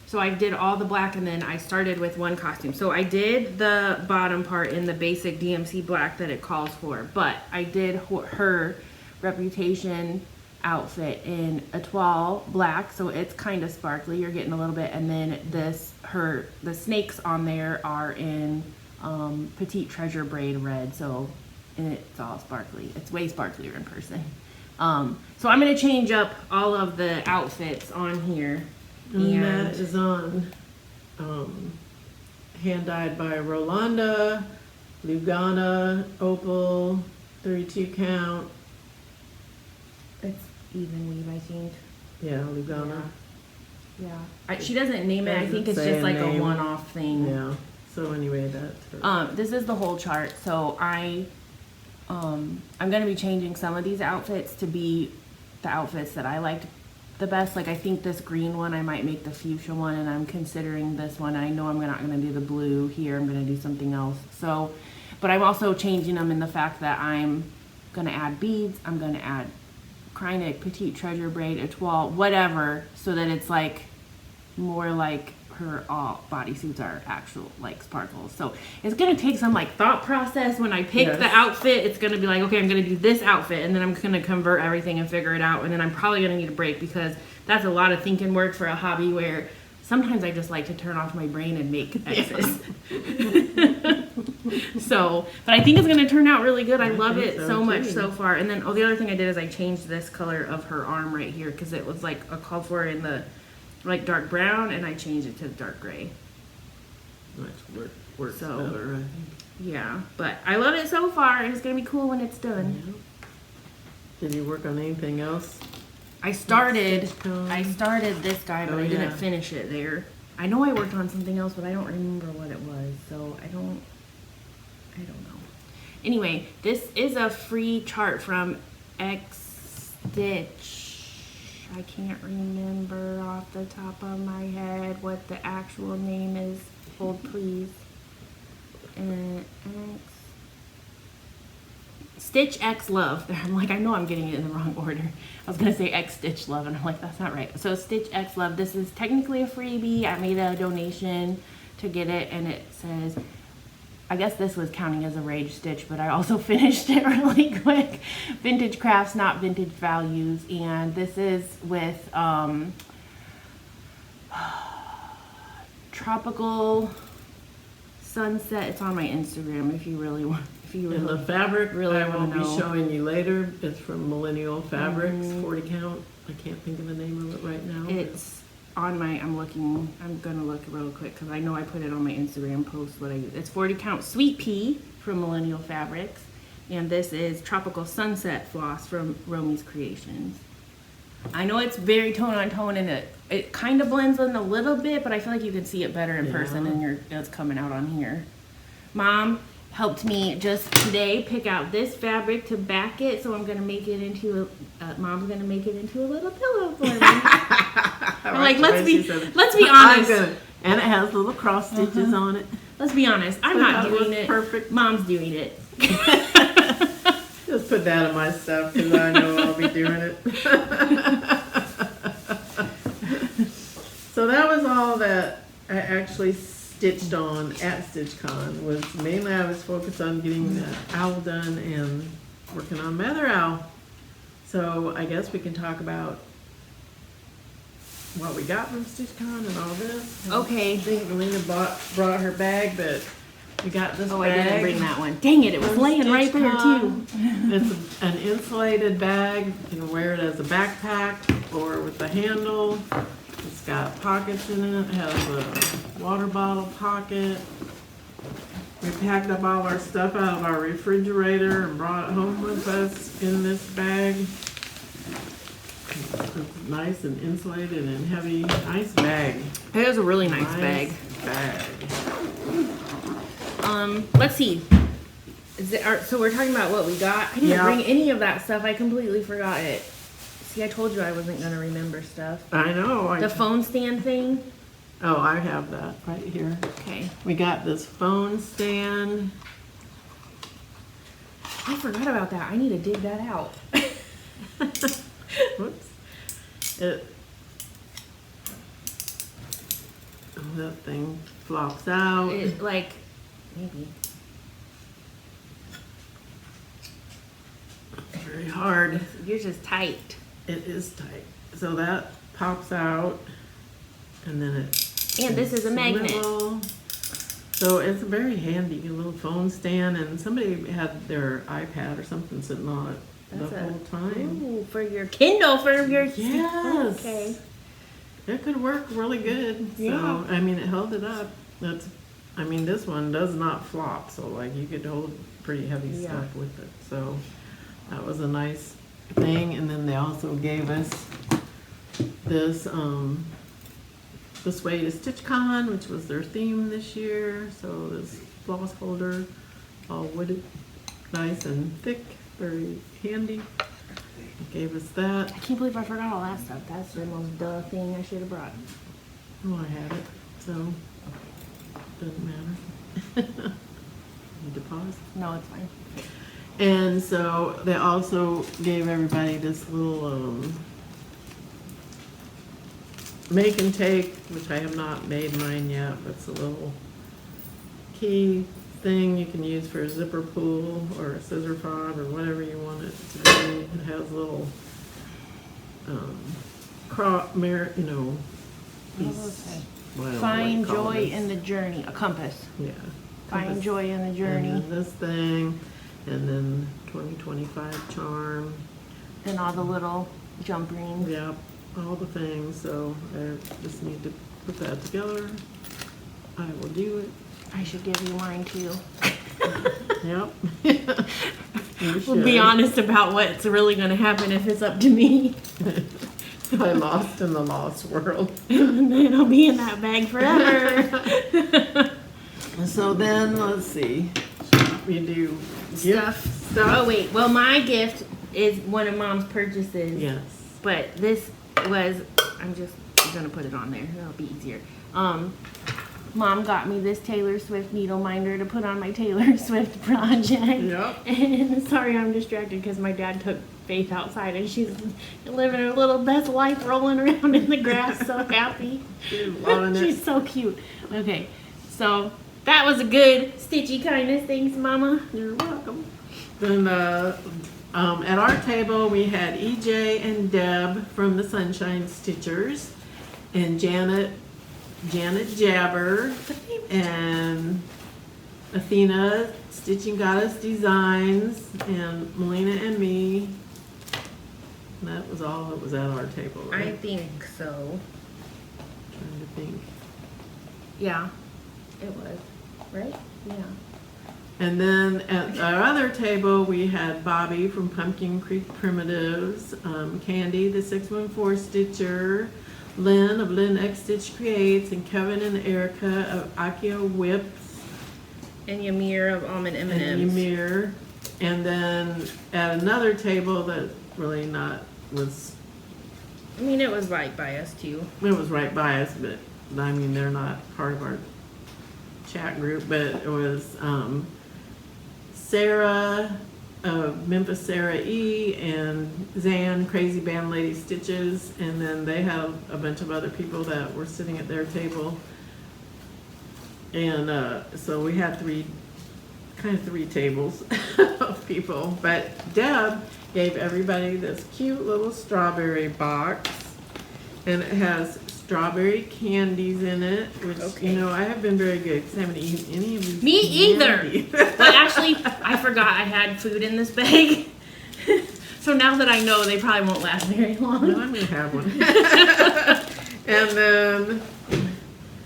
[SPEAKER 2] So I did all the black, and then I started with one costume. So I did the bottom part in the basic DMC black that it calls for, but I did her Reputation outfit in a toile black, so it's kind of sparkly. You're getting a little bit, and then the snakes on there are in Petite Treasure braid red, so and it's all sparkly. It's way sparklier in person. So I'm gonna change up all of the outfits on here.
[SPEAKER 1] And that is on hand dyed by Rolanda, Lugana, Opal, 32 count.
[SPEAKER 2] It's even weave, I think.
[SPEAKER 1] Yeah, Lugana.
[SPEAKER 2] Yeah. She doesn't name it. I think it's
[SPEAKER 1] Doesn't say
[SPEAKER 2] just like a
[SPEAKER 1] name.
[SPEAKER 2] one-off thing.
[SPEAKER 1] Yeah. So anyway, that's her.
[SPEAKER 2] This is the whole chart. So I'm gonna be changing some of these outfits to be the outfits that I liked the best. Like I think this green one, I might make the fuchsia one, and I'm considering this one. I know I'm not gonna do the blue here. I'm gonna do something else. So, but I'm also changing them in the fact that I'm gonna add beads. I'm gonna add Kreinik Petite Treasure Braid Etoile, whatever, so that it's like more like her all bodysuits are actual like sparkles. So it's gonna take some like thought process when I pick the outfit. It's gonna be like, okay, I'm gonna do this outfit, and then I'm gonna convert everything and figure it out, and then I'm probably gonna need a break because that's a lot of thinking work for a hobby where sometimes I just like to turn off my brain and make X's. So, but I think it's gonna turn out really good. I love it so much so far. And then, the other thing I did is I changed this color of her arm right here because it was like a call for in the like dark brown, and I changed it to dark gray.
[SPEAKER 1] Which works
[SPEAKER 2] So,
[SPEAKER 1] better, I think.
[SPEAKER 2] Yeah, but I love it so far, and it's gonna be cool when it's done.
[SPEAKER 1] Yeah. Did you work on anything else?
[SPEAKER 2] I started
[SPEAKER 1] StitchCon?
[SPEAKER 2] this guy, but
[SPEAKER 1] Oh,
[SPEAKER 2] I didn't
[SPEAKER 1] yeah.
[SPEAKER 2] finish it there. I know I worked on something else, but I don't remember what it was, so I don't know. Anyway, this is a free chart from X Stitch. I can't remember off the top of my head what the actual name is. Hold please. Stitch X Love. I'm like, I know I'm getting it in the wrong order. I was gonna say X Stitch Love, and I'm like, that's not right. So Stitch X Love. This is technically a freebie. I made a donation to get it, and it says, I guess this was counting as a rage stitch, but I also finished it really quick. Vintage crafts, not vintage values. And this is with Tropical Sunset. It's on my Instagram if you really want.
[SPEAKER 1] And the fabric
[SPEAKER 2] really
[SPEAKER 1] I will
[SPEAKER 2] wanna
[SPEAKER 1] be
[SPEAKER 2] know.
[SPEAKER 1] showing you later. It's from Millennial Fabrics, 40 count. I can't think of the name of it right now.
[SPEAKER 2] It's on my, I'm gonna look real quick because I know I put it on my Instagram post what I use. It's 40 count Sweet Pea from Millennial Fabrics. And this is Tropical Sunset Floss from Romy's Creations. I know it's very tone on tone, and it kind of blends in a little bit, but I feel like you can see it better in person, and it's coming out on here. Mom helped me just today pick out this fabric to back it, so I'm gonna make it into Mom's gonna make it into a little pillow for me. I'm like, let's be honest.
[SPEAKER 1] And it has little cross stitches on it.
[SPEAKER 2] Let's be honest. I'm
[SPEAKER 1] So
[SPEAKER 2] not
[SPEAKER 1] that
[SPEAKER 2] doing
[SPEAKER 1] was
[SPEAKER 2] it.
[SPEAKER 1] perfect.
[SPEAKER 2] Mom's doing it.
[SPEAKER 1] Just put that in my stuff because I know I'll be doing it. So that was all that I actually stitched on at StitchCon. Was mainly I was focused on getting the owl done and working on my other owl. So I guess we can talk about what we got from StitchCon and all this.
[SPEAKER 2] Okay.
[SPEAKER 1] I think Melina brought her bag, but we got this
[SPEAKER 2] Oh,
[SPEAKER 1] bag.
[SPEAKER 2] I didn't bring that one. Dang it, it was
[SPEAKER 1] from
[SPEAKER 2] laying right there too.
[SPEAKER 1] StitchCon. It's an insulated bag. You can wear it as a backpack or with a handle. It's got pockets in it. It has a water bottle pocket. We packed up all our stuff out of our refrigerator and brought it home with us in this bag. It's nice and insulated and heavy. Nice bag.
[SPEAKER 2] It is a really nice bag.
[SPEAKER 1] Bag.
[SPEAKER 2] Let's see. So we're talking about what we got. I didn't bring any of that stuff. I completely forgot it. See, I told you I wasn't gonna remember stuff.
[SPEAKER 1] I know.
[SPEAKER 2] The phone stand thing.
[SPEAKER 1] Oh, I have that right here.
[SPEAKER 2] Okay.
[SPEAKER 1] We got this phone stand.
[SPEAKER 2] I forgot about that. I need to dig that out.
[SPEAKER 1] Whoops. That thing flops out.
[SPEAKER 2] It, like, maybe.
[SPEAKER 1] Very hard.
[SPEAKER 2] Yours is tight.
[SPEAKER 1] It is tight. So that pops out, and then it.
[SPEAKER 2] And this is a magnet.
[SPEAKER 1] swivel. So it's a very handy little phone stand, and somebody had their iPad or something sitting on it the whole time.
[SPEAKER 2] Ooh, for your Kindle, for your.
[SPEAKER 1] Yes.
[SPEAKER 2] Okay.
[SPEAKER 1] It could work really good. So,
[SPEAKER 2] Yeah.
[SPEAKER 1] I mean, it held it up. This one does not flop, so like you could hold pretty heavy stuff with it. So that was a nice thing. And then they also gave us this way to StitchCon, which was their theme this year. So this floss holder, all wooded, nice and thick, very handy. They gave us that.
[SPEAKER 2] I can't believe I forgot all that stuff. That's the most duh thing I should have brought.
[SPEAKER 1] Oh, I had it, so doesn't matter. Need to pause.
[SPEAKER 2] No, it's fine.
[SPEAKER 1] And so they also gave everybody this little make and take, which I have not made mine yet, but it's a little key thing you can use for a zipper pull or a scissor fob or whatever you want it to be. It has little
[SPEAKER 2] Find joy in the journey. A compass.
[SPEAKER 1] Yeah.
[SPEAKER 2] Find
[SPEAKER 1] Compass.
[SPEAKER 2] joy in the journey.
[SPEAKER 1] And then this thing, and then 2025 charm.
[SPEAKER 2] And all the little jump rings.
[SPEAKER 1] Yep, all the things. So I just need to put that together. I will do it.
[SPEAKER 2] I should give you mine too.
[SPEAKER 1] Yep.
[SPEAKER 2] We'll be honest about what's really going to happen if it's up to me.
[SPEAKER 1] I lost in the lost world.
[SPEAKER 2] And then I'll be in that bag forever.
[SPEAKER 1] So then, let's see. We do gift stuff.
[SPEAKER 2] Oh wait, well my gift is one of Mom's purchases.
[SPEAKER 1] Yes.
[SPEAKER 2] But this was, I'm just gonna put it on there. It'll be easier. Mom got me this Taylor Swift needle minder to put on my Taylor Swift project.
[SPEAKER 1] Yep.
[SPEAKER 2] And sorry, I'm distracted because my dad took Faith outside and she's living her little best life, rolling around in the grass, so happy.
[SPEAKER 1] She's loving it.
[SPEAKER 2] She's so cute. Okay, so that was a good stitchy kindness. Thanks, Mama.
[SPEAKER 1] You're welcome. Then at our table we had EJ and Deb from the Sunshine Stitchers, and Janet Jabber, and Athena Stitching Goddess Designs, and Melina and me. And that was all that was at our table, right?
[SPEAKER 2] I think so.
[SPEAKER 1] Trying to think.
[SPEAKER 2] Yeah, it was. Right? Yeah.
[SPEAKER 1] And then at our other table, we had Bobby from Pumpkin Creek Primitives, Candy, the 614 Stitcher, Lynn of Lynn X Stitch Creates, and Kevin and Erica of Akio Whips,
[SPEAKER 2] And Ymir of Almond
[SPEAKER 1] and
[SPEAKER 2] M&Ms.
[SPEAKER 1] Ymir. And then at another table that really was,
[SPEAKER 2] I mean, it was right by us too.
[SPEAKER 1] it was right by us, but I mean, they're not part of our chat group, but it was Sarah of Memphis Sarah E and Zan Crazy Band Lady Stitches, and then they have a bunch of other people that were sitting at their table, and so we had three tables of people. But Deb gave everybody this cute little strawberry box, and it has strawberry candies in it, which,
[SPEAKER 2] Okay.
[SPEAKER 1] you know, I have been very good because I haven't eaten any of these.
[SPEAKER 2] Me either.
[SPEAKER 1] candies.
[SPEAKER 2] But actually, I forgot I had food in this bag. So now that I know, they probably won't last very
[SPEAKER 1] No,
[SPEAKER 2] long.
[SPEAKER 1] I'm gonna have one. And then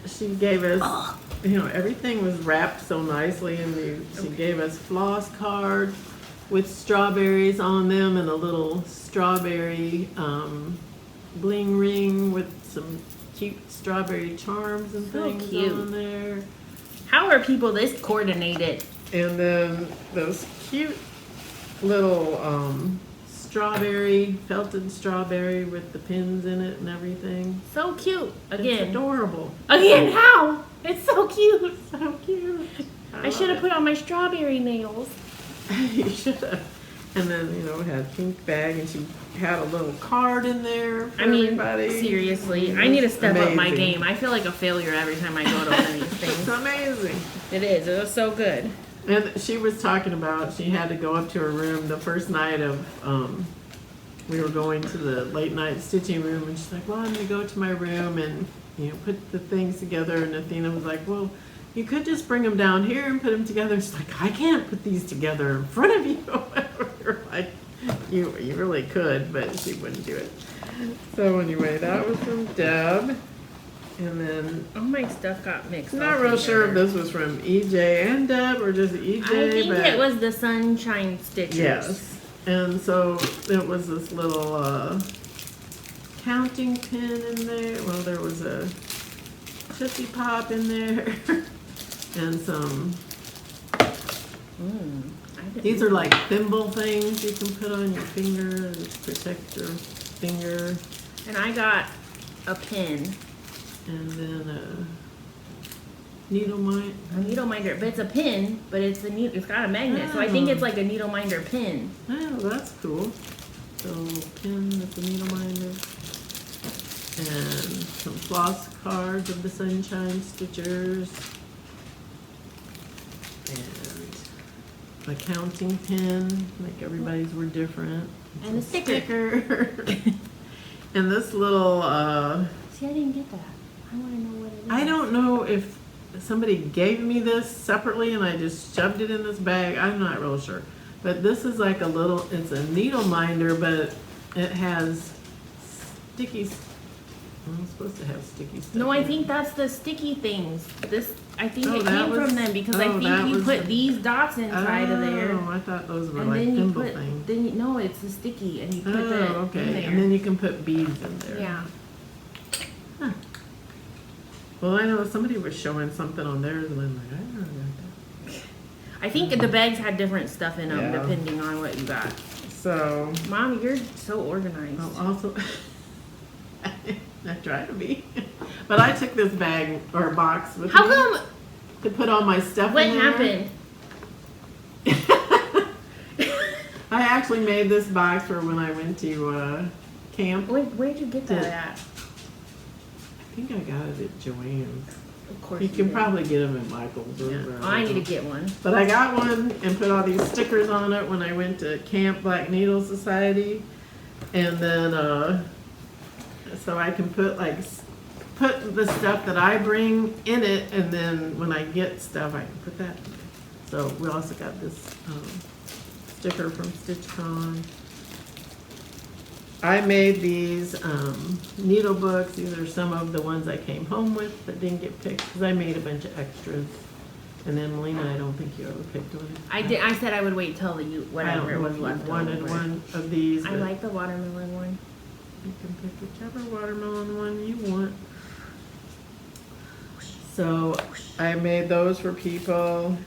[SPEAKER 1] she gave us, you know, everything was wrapped so nicely, and she gave us floss cards with strawberries on them and a little strawberry bling ring with some cute strawberry charms and
[SPEAKER 2] So
[SPEAKER 1] things
[SPEAKER 2] cute.
[SPEAKER 1] on there.
[SPEAKER 2] How are people this coordinated?
[SPEAKER 1] And then those cute little felted strawberry with the pins in it and everything.
[SPEAKER 2] So cute.
[SPEAKER 1] It's
[SPEAKER 2] Again.
[SPEAKER 1] adorable.
[SPEAKER 2] Again, how? It's so cute.
[SPEAKER 1] So cute.
[SPEAKER 2] I should have put on my strawberry nails.
[SPEAKER 1] You should have. And then, you know, it had a pink bag, and she had a little card in there for
[SPEAKER 2] I mean,
[SPEAKER 1] everybody.
[SPEAKER 2] seriously, I need to step up my
[SPEAKER 1] Amazing.
[SPEAKER 2] game. I feel like a failure every time I go to one of these
[SPEAKER 1] It's
[SPEAKER 2] things.
[SPEAKER 1] amazing.
[SPEAKER 2] It is. It was so good.
[SPEAKER 1] And she was talking about she had to go up to her room the first night of we were going to the late night stitching room, and she's like, well, I'm gonna go to my room and, you know, put the things together. And Athena was like, well, you could just bring them down here and put them together. She's like, I can't put these together in front of you. We're like, you really could, but she wouldn't do it. So anyway, that was from Deb. And then
[SPEAKER 2] All my stuff got mixed up.
[SPEAKER 1] not real sure if this was from EJ and Deb or just EJ.
[SPEAKER 2] I think
[SPEAKER 1] but
[SPEAKER 2] it was the Sunshine Stitchers.
[SPEAKER 1] yes. And so it was this little counting pin in there. Well, there was a Tootsie Pop in there. And some, these are like thimble things you can put on your finger to protect your finger.
[SPEAKER 2] And I got a pin.
[SPEAKER 1] And then needle mine.
[SPEAKER 2] A needle minder, but it's a pin, but it's a needle. It's got a magnet, so I think it's like a needle minder pin.
[SPEAKER 1] Oh, that's cool. So pin with the needle minder. And some floss cards of the Sunshine Stitchers. And a counting pin, like everybody's were different.
[SPEAKER 2] And a sticker.
[SPEAKER 1] And this little,
[SPEAKER 2] See, I didn't get that. I want to know what it is.
[SPEAKER 1] I don't know if somebody gave me this separately and I just shoved it in this bag. I'm not real sure. But this is like a little, it's a needle minder, but it has sticky, I'm supposed to have sticky stuff.
[SPEAKER 2] No, I
[SPEAKER 1] in it.
[SPEAKER 2] think that's the sticky things. This, I think
[SPEAKER 1] Oh,
[SPEAKER 2] it
[SPEAKER 1] that
[SPEAKER 2] came
[SPEAKER 1] was-
[SPEAKER 2] from them because I
[SPEAKER 1] oh, that
[SPEAKER 2] think you
[SPEAKER 1] was
[SPEAKER 2] put
[SPEAKER 1] the-
[SPEAKER 2] these dots inside of there.
[SPEAKER 1] Oh, I thought those were
[SPEAKER 2] And
[SPEAKER 1] like
[SPEAKER 2] then you
[SPEAKER 1] thimble
[SPEAKER 2] put,
[SPEAKER 1] things.
[SPEAKER 2] then you, no, it's the sticky, and you put
[SPEAKER 1] Oh,
[SPEAKER 2] the in
[SPEAKER 1] okay.
[SPEAKER 2] there.
[SPEAKER 1] And then you can put beads in there.
[SPEAKER 2] Yeah.
[SPEAKER 1] Well, I know somebody was showing something on theirs, and I'm like, I don't know about
[SPEAKER 2] I think the bags had different stuff in them
[SPEAKER 1] Yeah.
[SPEAKER 2] depending on what you got.
[SPEAKER 1] that. So,
[SPEAKER 2] Mom, you're so organized.
[SPEAKER 1] I'll also, I try to be, but I took this bag or box with
[SPEAKER 2] How
[SPEAKER 1] me
[SPEAKER 2] come?
[SPEAKER 1] to put all my stuff
[SPEAKER 2] What
[SPEAKER 1] in there.
[SPEAKER 2] happened?
[SPEAKER 1] I actually made this box for when I went to camp.
[SPEAKER 2] Where'd you get that
[SPEAKER 1] Did-
[SPEAKER 2] at?
[SPEAKER 1] I think I got it at Joann's.
[SPEAKER 2] Of course
[SPEAKER 1] You can
[SPEAKER 2] did.
[SPEAKER 1] probably get them at Michael's. Or
[SPEAKER 2] Yeah.
[SPEAKER 1] wherever.
[SPEAKER 2] Oh, I need to get one.
[SPEAKER 1] But I got one and put all these stickers on it when I went to Camp Black Needle Society. And then, so I can put put the stuff that I bring in it, and then when I get stuff, I can put that in there. So we also got this sticker from StitchCon. I made these needle books. These are some of the ones I came home with that didn't get picked because I made a bunch of extras. And then Melina, I don't think you ever picked one.
[SPEAKER 2] I did. I said I would wait till you
[SPEAKER 1] I
[SPEAKER 2] whatever
[SPEAKER 1] don't know
[SPEAKER 2] was
[SPEAKER 1] if you
[SPEAKER 2] left
[SPEAKER 1] wanted
[SPEAKER 2] over.
[SPEAKER 1] one of these.
[SPEAKER 2] I
[SPEAKER 1] but
[SPEAKER 2] like the watermelon one.
[SPEAKER 1] You can pick whichever watermelon one you want. So I made those for people.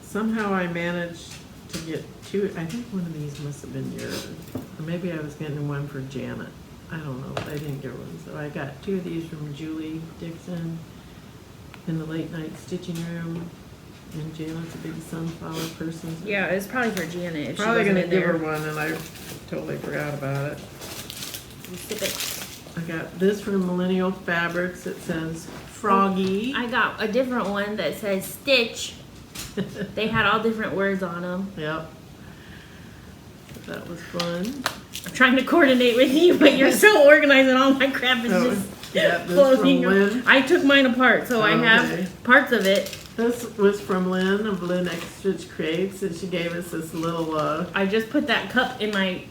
[SPEAKER 1] Somehow I managed to get two. I think one of these must have been yours. Or maybe I was getting one for Janet. I don't know, but I didn't get one. So I got two of these from Julie Dixon in the late night stitching room. And Janet's a big sunflower person. So
[SPEAKER 2] Yeah, it's probably for Janet. If
[SPEAKER 1] probably
[SPEAKER 2] she
[SPEAKER 1] gonna
[SPEAKER 2] wasn't
[SPEAKER 1] give
[SPEAKER 2] in
[SPEAKER 1] her
[SPEAKER 2] there.
[SPEAKER 1] one, and I totally forgot about it.
[SPEAKER 2] You sip it.
[SPEAKER 1] I got this from Millennial Fabrics. It says Froggy.
[SPEAKER 2] I got a different one that says Stitch. They had all different words on them.
[SPEAKER 1] Yep. That was fun.
[SPEAKER 2] I'm trying to coordinate with you, but you're so organized and all my crap is
[SPEAKER 1] Oh,
[SPEAKER 2] just
[SPEAKER 1] yeah, this
[SPEAKER 2] floating.
[SPEAKER 1] from Lynn.
[SPEAKER 2] I took mine apart, so I
[SPEAKER 1] Okay.
[SPEAKER 2] have parts of it.
[SPEAKER 1] This was from Lynn of Lynn X Stitch Crates, and she gave us this little.
[SPEAKER 2] I just put that cup in my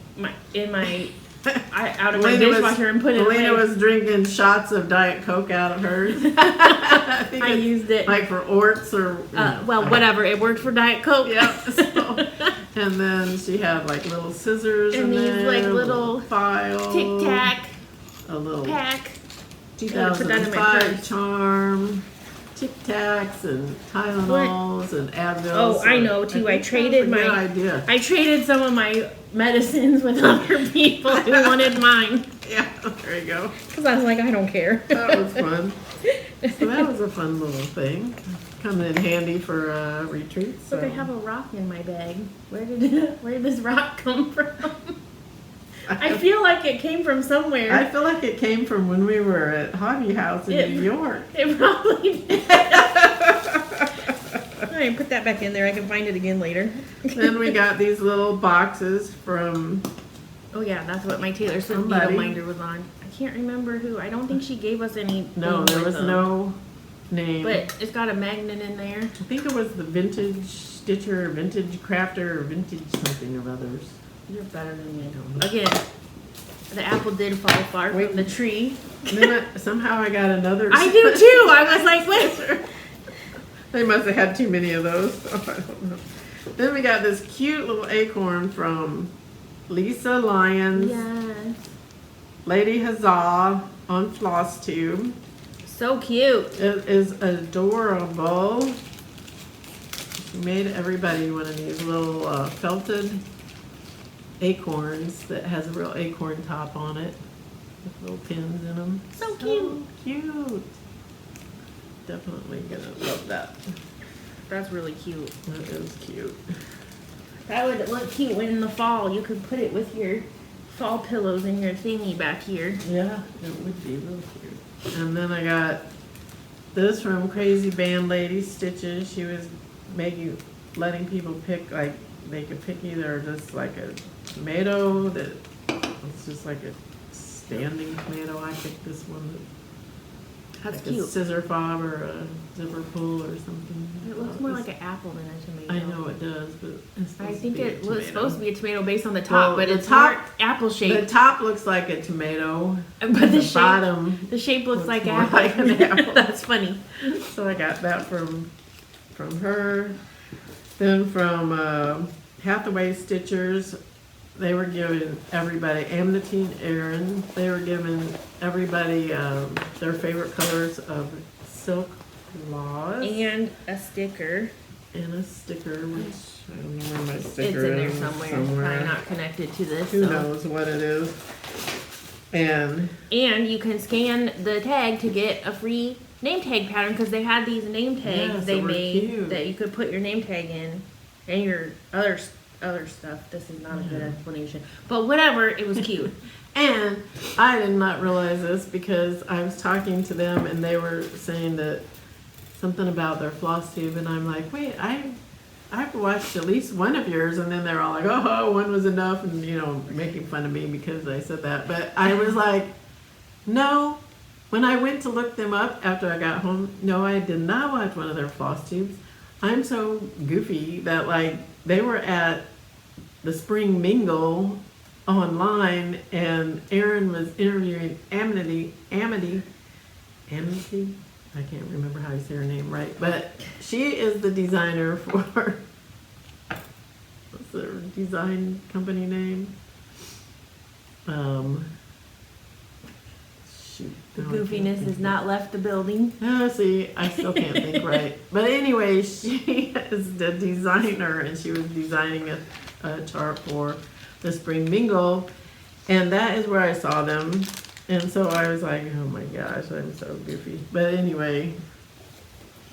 [SPEAKER 2] out of my
[SPEAKER 1] Melina
[SPEAKER 2] dishwasher and put it away.
[SPEAKER 1] Melina was drinking shots of Diet Coke out of hers. I think
[SPEAKER 2] I
[SPEAKER 1] it's
[SPEAKER 2] used it.
[SPEAKER 1] like for orts or.
[SPEAKER 2] Well, whatever. It worked for Diet Coke.
[SPEAKER 1] Yeah. So, and then she had like little scissors
[SPEAKER 2] And
[SPEAKER 1] in
[SPEAKER 2] these,
[SPEAKER 1] there,
[SPEAKER 2] like, little
[SPEAKER 1] file,
[SPEAKER 2] Tic Tac
[SPEAKER 1] a little
[SPEAKER 2] pack. Put that in my
[SPEAKER 1] 2005
[SPEAKER 2] purse.
[SPEAKER 1] charm, Tic Tacs and Tylenols and Advil.
[SPEAKER 2] Oh, I know, too. I traded
[SPEAKER 1] my.
[SPEAKER 2] my-
[SPEAKER 1] Good idea.
[SPEAKER 2] I traded some of my medicines with other people who wanted mine
[SPEAKER 1] Yeah, there you go.
[SPEAKER 2] because I was like, I don't care.
[SPEAKER 1] That was fun. So that was a fun little thing. Coming in handy for retreats. So.
[SPEAKER 2] Look, I have a rock in my bag. Where did this rock come from? I feel like it came from somewhere.
[SPEAKER 1] I feel like it came from when we were at Hobby House in New York.
[SPEAKER 2] It probably did. I can put that back in there. I can find it again later.
[SPEAKER 1] Then we got these little boxes from.
[SPEAKER 2] Oh yeah, that's what my Taylor Swift
[SPEAKER 1] Somebody.
[SPEAKER 2] needle minder was on. I can't remember who. I don't think she gave us any.
[SPEAKER 1] No, there was no name.
[SPEAKER 2] But it's got a magnet in there.
[SPEAKER 1] I think it was the Vintage Stitcher, Vintage Crafter, or Vintage something or others.
[SPEAKER 2] You're better than me. Again, the apple did fall far
[SPEAKER 1] Wait.
[SPEAKER 2] from the tree.
[SPEAKER 1] And then somehow I got another.
[SPEAKER 2] I do too. I was like, what?
[SPEAKER 1] They must have had too many of those. So I don't know. Then we got this cute little acorn from Lisa Lyons,
[SPEAKER 2] Yes.
[SPEAKER 1] Lady Huzzah on Flosstube.
[SPEAKER 2] So cute.
[SPEAKER 1] It is adorable. She made everybody one of these little felted acorns that has a real acorn top on it. with little pins in them.
[SPEAKER 2] So cute.
[SPEAKER 1] Cute. Definitely gonna love that.
[SPEAKER 2] That's really cute.
[SPEAKER 1] That is cute.
[SPEAKER 2] That would look cute when in the fall you could put it with your fall pillows and your thingy back here.
[SPEAKER 1] Yeah, it would be really cute. And then I got this from Crazy Band Lady Stitches. She was letting people pick, like, they could pick either just like a tomato that it's just like a standing tomato. I picked this one.
[SPEAKER 2] That's
[SPEAKER 1] Like
[SPEAKER 2] cute.
[SPEAKER 1] a scissor fob or a zipper pull or something.
[SPEAKER 2] It looks more like an apple than a tomato.
[SPEAKER 1] I know it does, but it's supposed
[SPEAKER 2] I
[SPEAKER 1] to
[SPEAKER 2] think
[SPEAKER 1] be a
[SPEAKER 2] it was
[SPEAKER 1] tomato.
[SPEAKER 2] supposed to be a tomato based on the top,
[SPEAKER 1] Well,
[SPEAKER 2] but
[SPEAKER 1] the
[SPEAKER 2] it's
[SPEAKER 1] top-
[SPEAKER 2] more apple
[SPEAKER 1] The
[SPEAKER 2] shaped.
[SPEAKER 1] top looks like a tomato,
[SPEAKER 2] But
[SPEAKER 1] and
[SPEAKER 2] the
[SPEAKER 1] the
[SPEAKER 2] shape-
[SPEAKER 1] bottom.
[SPEAKER 2] The shape looks
[SPEAKER 1] looks
[SPEAKER 2] like
[SPEAKER 1] more
[SPEAKER 2] apple.
[SPEAKER 1] like an apple.
[SPEAKER 2] That's funny.
[SPEAKER 1] So I got that from her. Then from Hathaway Stitchers, they were giving everybody, Amity and Aaron, they were giving everybody their favorite colors of silk laws
[SPEAKER 2] And a sticker.
[SPEAKER 1] and a sticker, which I don't know where my
[SPEAKER 2] It's
[SPEAKER 1] sticker
[SPEAKER 2] in there
[SPEAKER 1] is.
[SPEAKER 2] somewhere. Probably not connected to this.
[SPEAKER 1] Who
[SPEAKER 2] so.
[SPEAKER 1] knows what it is. And
[SPEAKER 2] And you can scan the tag to get a free name tag pattern because they had these name tags
[SPEAKER 1] Yes,
[SPEAKER 2] they
[SPEAKER 1] they were
[SPEAKER 2] made
[SPEAKER 1] cute.
[SPEAKER 2] that you could put your name tag in and your other stuff. This is not a good explanation, but whatever. It was cute.
[SPEAKER 1] And I did not realize this because I was talking to them and they were saying that something about their Flosstube, and I'm like, wait, I've watched at least one of yours, and then they're all like, oh, one was enough, and making fun of me because I said that. But I was like, no. When I went to look them up after I got home, no, I did not watch one of their Flosstubes. I'm so goofy that like they were at the spring mingle online, and Erin was interviewing Amity. I can't remember how you say her name right, but she is the designer for what's their design company name? Shoot,
[SPEAKER 2] The
[SPEAKER 1] no, I can't
[SPEAKER 2] goofiness
[SPEAKER 1] think
[SPEAKER 2] has
[SPEAKER 1] of
[SPEAKER 2] not left the building.
[SPEAKER 1] Oh, see, I still can't think right. But anyway, she is the designer, and she was designing a chart for the spring mingle, and that is where I saw them. And so I was like, oh my gosh, I'm so goofy. But anyway,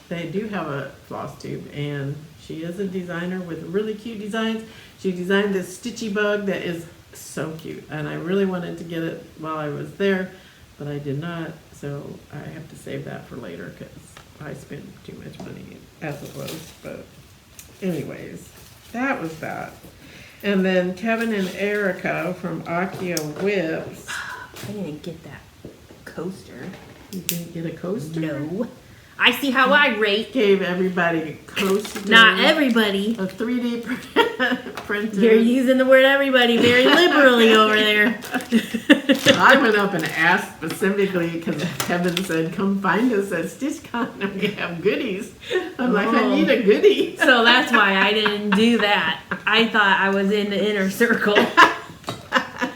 [SPEAKER 1] they do have a Flosstube, and she is a designer with really cute designs. She designed this stitchy bug that is so cute, and I really wanted to get it while I was there, but I did not, so I have to save that for later because I spent too much money as it was. But anyways, that was that. And then Kevin and Erica from Akia Whips.
[SPEAKER 2] I didn't get that coaster.
[SPEAKER 1] You didn't get a coaster?
[SPEAKER 2] No. I see how I rate.
[SPEAKER 1] Gave everybody a coaster.
[SPEAKER 2] Not everybody.
[SPEAKER 1] A 3D printed.
[SPEAKER 2] You're using the word everybody very liberally over there.
[SPEAKER 1] I went up and asked specifically because Kevin said, come find us at StitchCon and we have goodies. I'm like, I need a goodie.
[SPEAKER 2] So that's why I didn't do that. I thought I was in the inner circle.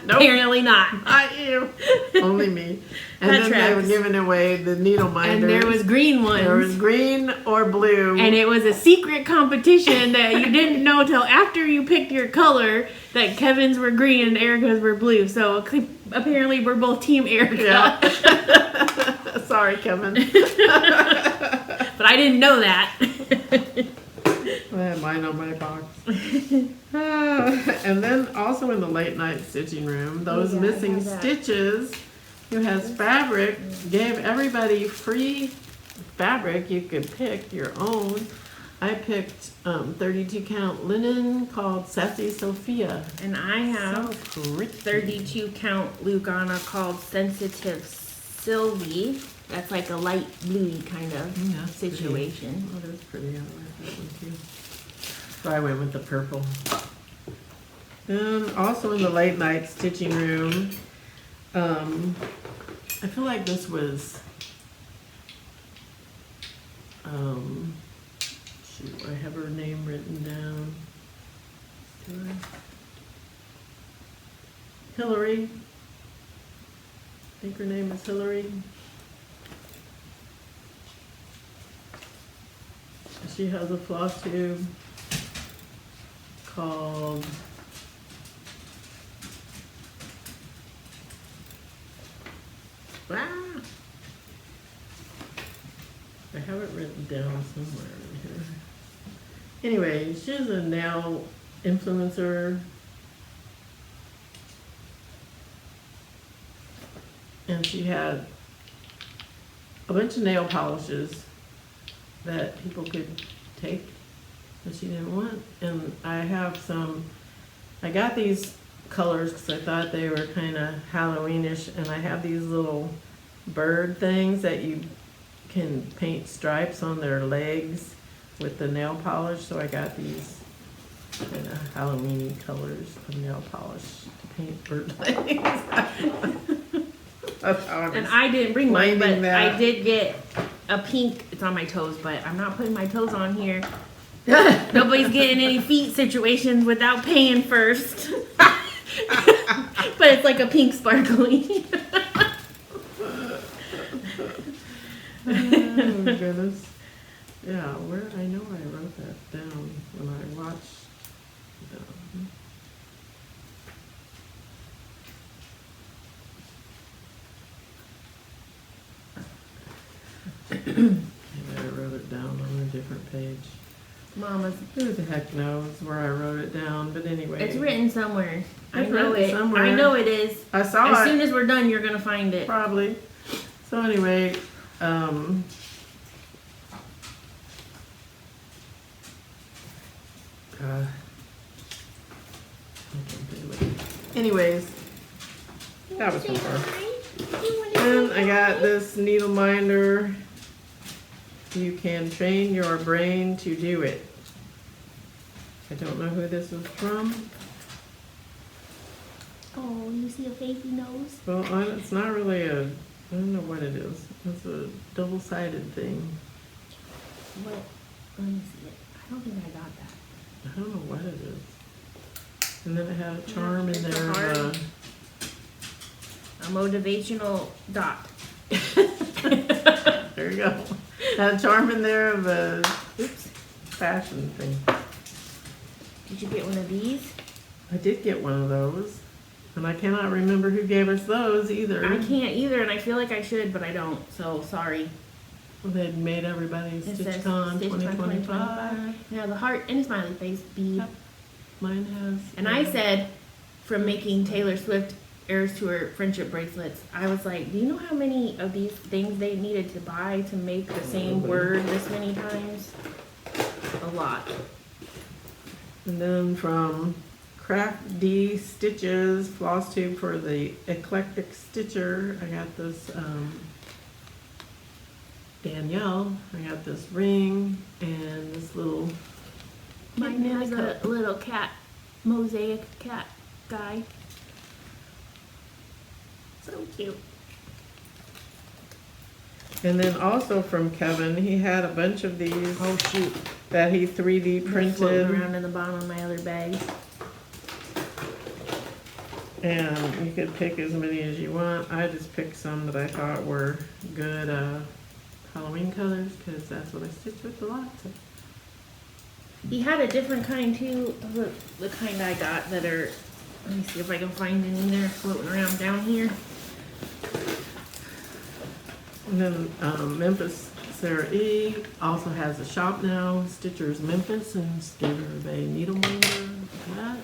[SPEAKER 1] Nope.
[SPEAKER 2] Apparently not.
[SPEAKER 1] Not you. Only me. And
[SPEAKER 2] That
[SPEAKER 1] then they were
[SPEAKER 2] tracks.
[SPEAKER 1] giving away the needle minders.
[SPEAKER 2] And there was green ones.
[SPEAKER 1] There was green or blue.
[SPEAKER 2] And it was a secret competition that you didn't know till after you picked your color that Kevin's were green and Erica's were blue. So apparently we're both Team Erica.
[SPEAKER 1] Yeah. Sorry, Kevin.
[SPEAKER 2] But I didn't know that.
[SPEAKER 1] I had mine on my box. And then also in the late night stitching room, those
[SPEAKER 2] Yeah, I
[SPEAKER 1] missing
[SPEAKER 2] have that.
[SPEAKER 1] stitches who has fabric gave everybody free fabric. You could pick your own. I picked 32 count linen called Sassy Sophia.
[SPEAKER 2] And I have
[SPEAKER 1] So pretty.
[SPEAKER 2] 32 count Lugana called Sensitive Sylvie. That's like a light bluey kind of
[SPEAKER 1] Yeah, that's pretty.
[SPEAKER 2] situation.
[SPEAKER 1] Oh, that's pretty. I like that one too. So I went with the purple. Then also in the late night stitching room, I feel like this was, shoot, I have her name written down. Do I? Hillary. I think her name is Hillary. She has a Flosstube called Ah. I have it written down somewhere in here. Anyway, she's a nail influencer. And she had a bunch of nail polishes that people could take that she didn't want. And I have some, I got these colors because I thought they were kind of Halloweenish, and I have these little bird things that you can paint stripes on their legs with the nail polish. So I got these kind of Halloweeny colors of nail polish to paint bird legs. That's how
[SPEAKER 2] And I didn't bring mine, but
[SPEAKER 1] Minding that.
[SPEAKER 2] I did get a pink. It's on my toes, but I'm not putting my toes on here. Nobody's getting any feet situations without paying first. But it's like a pink sparkly.
[SPEAKER 1] Oh goodness. Yeah, where, I know I wrote that down when I watched maybe I wrote it down on a different page.
[SPEAKER 2] Mama's.
[SPEAKER 1] Who the heck knows where I wrote it down, but anyway.
[SPEAKER 2] It's written somewhere. I
[SPEAKER 1] It's
[SPEAKER 2] know
[SPEAKER 1] written
[SPEAKER 2] it.
[SPEAKER 1] somewhere.
[SPEAKER 2] I know it is.
[SPEAKER 1] I saw
[SPEAKER 2] As
[SPEAKER 1] it.
[SPEAKER 2] soon as we're done, you're gonna find it.
[SPEAKER 1] Probably. So anyway, anyways, that was fun. And I got this needle minder. You can train your brain to do it. I don't know who this is from.
[SPEAKER 2] Oh, you see a baby nose?
[SPEAKER 1] Well, it's not really I don't know what it is. It's a double-sided thing.
[SPEAKER 2] What? Let me see it. I don't think I got that.
[SPEAKER 1] I don't know what it is. And then it had a charm in
[SPEAKER 2] it's a
[SPEAKER 1] there of
[SPEAKER 2] heart. A motivational dot.
[SPEAKER 1] there you go. Had a charm in there of a fashion thing.
[SPEAKER 2] Did you get one of these?
[SPEAKER 1] I did get one of those. And I cannot remember who gave us those either.
[SPEAKER 2] I can't either, and I feel like I should, but I don't. So sorry.
[SPEAKER 1] Well, they'd made everybody
[SPEAKER 2] It says
[SPEAKER 1] StitchCon
[SPEAKER 2] StitchCon
[SPEAKER 1] 2025.
[SPEAKER 2] Yeah, the heart and a smiley face bead.
[SPEAKER 1] Yep. Mine has.
[SPEAKER 2] And I said, from making Taylor Swift Eras Tour friendship bracelets, I was like, do you know how many of these things they needed to buy to make the same word this many times? A lot.
[SPEAKER 1] And then from Craft D Stitches, Flosstube for the Eclectic Stitcher, I got this Danielle. I got this ring and this little
[SPEAKER 2] Mine has
[SPEAKER 1] cup.
[SPEAKER 2] a little cat, mosaic cat guy. So cute.
[SPEAKER 1] And then also from Kevin, he had a bunch of these
[SPEAKER 2] Oh shoot.
[SPEAKER 1] that he 3D
[SPEAKER 2] They're floating
[SPEAKER 1] printed.
[SPEAKER 2] around in the bottom of my other bag.
[SPEAKER 1] And you could pick as many as you want. I just picked some that I thought were good Halloween colors because that's what I stitch with a lot. So.
[SPEAKER 2] He had a different kind too, the kind I got that are, let me see if I can find any there floating around down here.
[SPEAKER 1] And then Memphis Sarah E. also has a shop now, Stitchers Memphis, and just gave her a needle minder for that.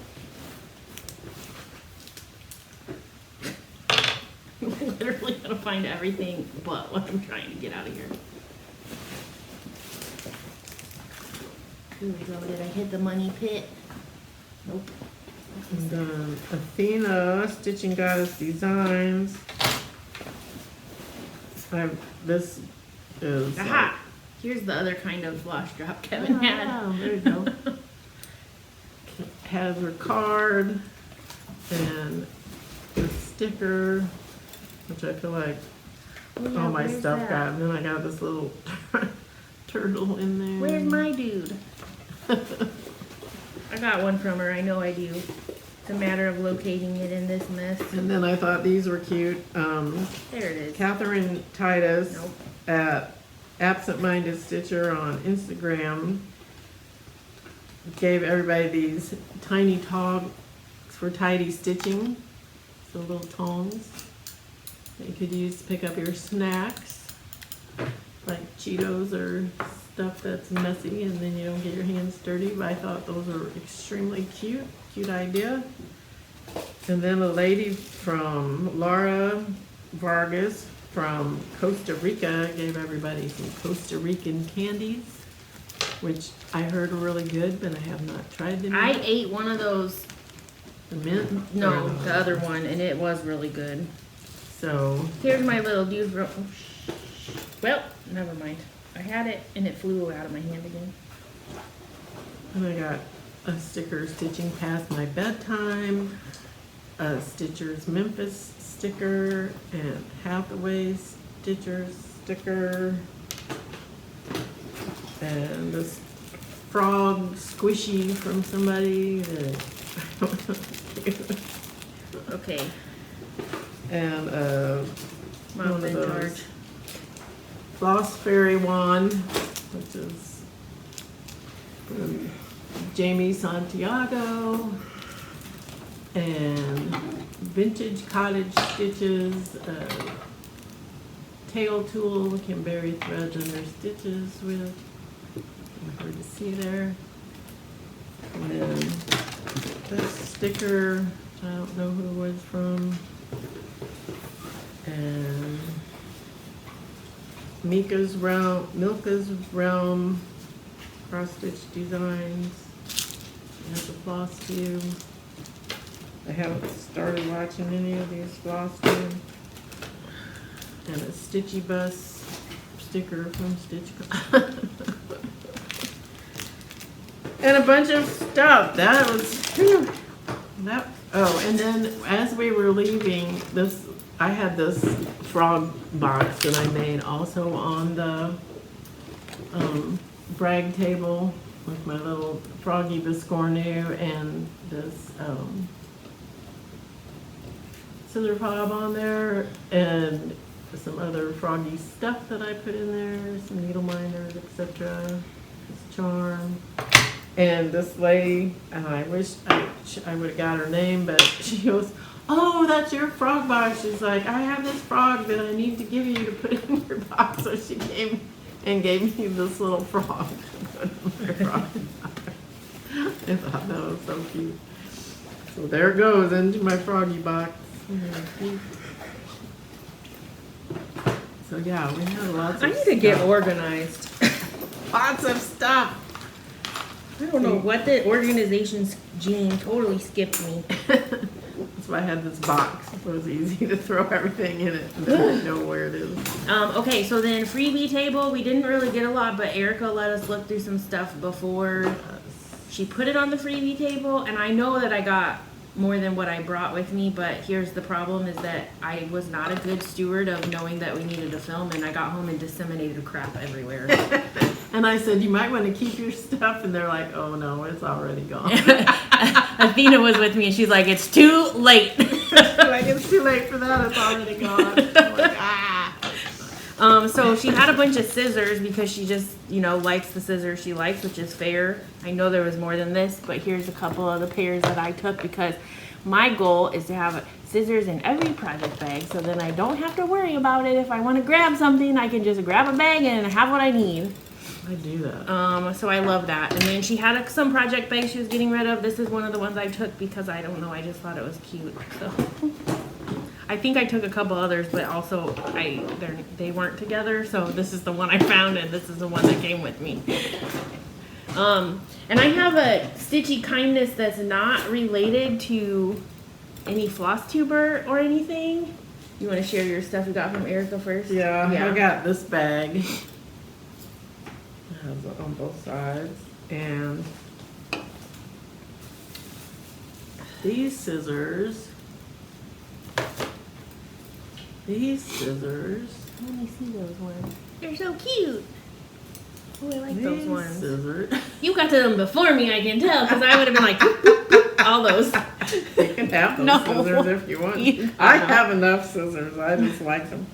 [SPEAKER 2] I'm literally gonna find everything but what I'm trying to get out of here. Here we go, did I hit the money pit? Nope.
[SPEAKER 1] And then Athena Stitching Goddess Designs. This is
[SPEAKER 2] Aha! Here's the other kind of wash drop Kevin had.
[SPEAKER 1] Oh, there you go. Has her card and the sticker, which I feel like
[SPEAKER 2] Oh, yeah,
[SPEAKER 1] all my
[SPEAKER 2] where's
[SPEAKER 1] stuff
[SPEAKER 2] that?
[SPEAKER 1] got. And then I got this little turtle in there.
[SPEAKER 2] Where's my dude? I got one from her, I know I do. It's a matter of locating it in this mess.
[SPEAKER 1] And then I thought these were cute.
[SPEAKER 2] There it is.
[SPEAKER 1] Catherine Titus
[SPEAKER 2] Nope.
[SPEAKER 1] at Absent Minded Stitcher on Instagram gave everybody these tiny togs for tidy stitching. So little tongs. that you could use to pick up your snacks, like Cheetos or stuff that's messy and then you don't get your hands dirty. But I thought those were extremely cute idea. And then a lady from Laura Vargas from Costa Rica gave everybody some Costa Rican candies, which I heard are really good, but I have not tried them
[SPEAKER 2] I
[SPEAKER 1] yet.
[SPEAKER 2] ate one of those,
[SPEAKER 1] The mint?
[SPEAKER 2] no,
[SPEAKER 1] Or
[SPEAKER 2] the other one, and it was really good.
[SPEAKER 1] So,
[SPEAKER 2] Here's my little dude. Well, never mind. I had it and it flew out of my hand again.
[SPEAKER 1] and I got a sticker stitching past my bedtime, a Stitcher's Memphis sticker, and Hathaway Stitcher's sticker, and this frog squishy from somebody that I don't know.
[SPEAKER 2] Okay,
[SPEAKER 1] And one
[SPEAKER 2] Mom's
[SPEAKER 1] of
[SPEAKER 2] in
[SPEAKER 1] those
[SPEAKER 2] charge.
[SPEAKER 1] Floss Fairy wand, which is from Jamie Santiago, and vintage cottage stitches, tail tool, can bury threads under stitches with. Hard to see there. And then this sticker, I don't know who it was from. And Milka's Realm cross stitch designs. There's a Flosstube. I haven't started watching any of these Flosstube. And a Stitchy Bus sticker from Stitch. And a bunch of stuff. That was whew, that. Oh, and then as we were leaving, I had this frog box that I made also on the brag table with my little froggy biscornu and this scissor fob on there and some other froggy stuff that I put in there, some needle minders, etc. This charm. And this lady, and I wish I would have got her name, but she goes, "Oh, that's your frog box." She's like, "I have this frog that I need to give you to put in your box." So she came and gave me this little frog to put in my frog box. I thought that was so cute. So there it goes into my froggy box. So yeah, we had lots of
[SPEAKER 2] I need to get
[SPEAKER 1] stuff.
[SPEAKER 2] organized.
[SPEAKER 1] Lots of stuff.
[SPEAKER 2] I don't know what the organization's gene totally skipped me.
[SPEAKER 1] That's why I had this box. So it was easy to throw everything in it and then know where it is.
[SPEAKER 2] Okay, so then freebie table, we didn't really get a lot, but Erica let us look through some stuff before she put it on the freebie table, and I know that I got more than what I brought with me, but here's the problem is that I was not a good steward of knowing that we needed to film, and I got home and disseminated crap everywhere.
[SPEAKER 1] And I said, "You might want to keep your stuff." And they're like, "Oh no, it's already gone."
[SPEAKER 2] Athena was with me, and she's like, "It's too late."
[SPEAKER 1] Like, it's too late for that. It's already gone. I'm like, ah.
[SPEAKER 2] So she had a bunch of scissors because she just, likes the scissors she likes, which is fair. I know there was more than this, but here's a couple of the pairs that I took because my goal is to have scissors in every project bag so then I don't have to worry about it. If I want to grab something, I can just grab a bag and have what I need.
[SPEAKER 1] I do that.
[SPEAKER 2] So I love that. And then she had some project bags she was getting rid of. This is one of the ones I took because I don't know, I just thought it was cute. So I think I took a couple others, but also they weren't together. So this is the one I found, and this is the one that came with me. And I have a Stitchy Kindness that's not related to any Flosstuber or anything. You want to share your stuff you got from Erica first?
[SPEAKER 1] Yeah, I got this bag. It has it on both sides. And these scissors.
[SPEAKER 2] Let me see those ones. They're so cute. Oh, I like those ones.
[SPEAKER 1] Scissors.
[SPEAKER 2] You got to them before me, I can tell, because I would have been like, poop, poop, poop, all those.
[SPEAKER 1] You can have those
[SPEAKER 2] No.
[SPEAKER 1] scissors if you want.
[SPEAKER 2] You
[SPEAKER 1] I
[SPEAKER 2] don't.
[SPEAKER 1] have enough scissors. I just like them.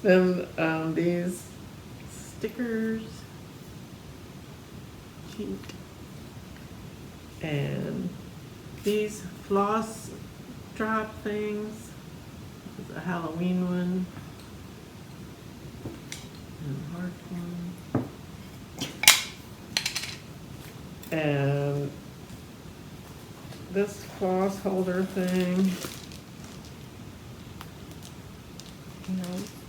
[SPEAKER 1] Then these stickers. Cute. And these floss drop things. is a Halloween one. And a heart one. And this floss holder thing.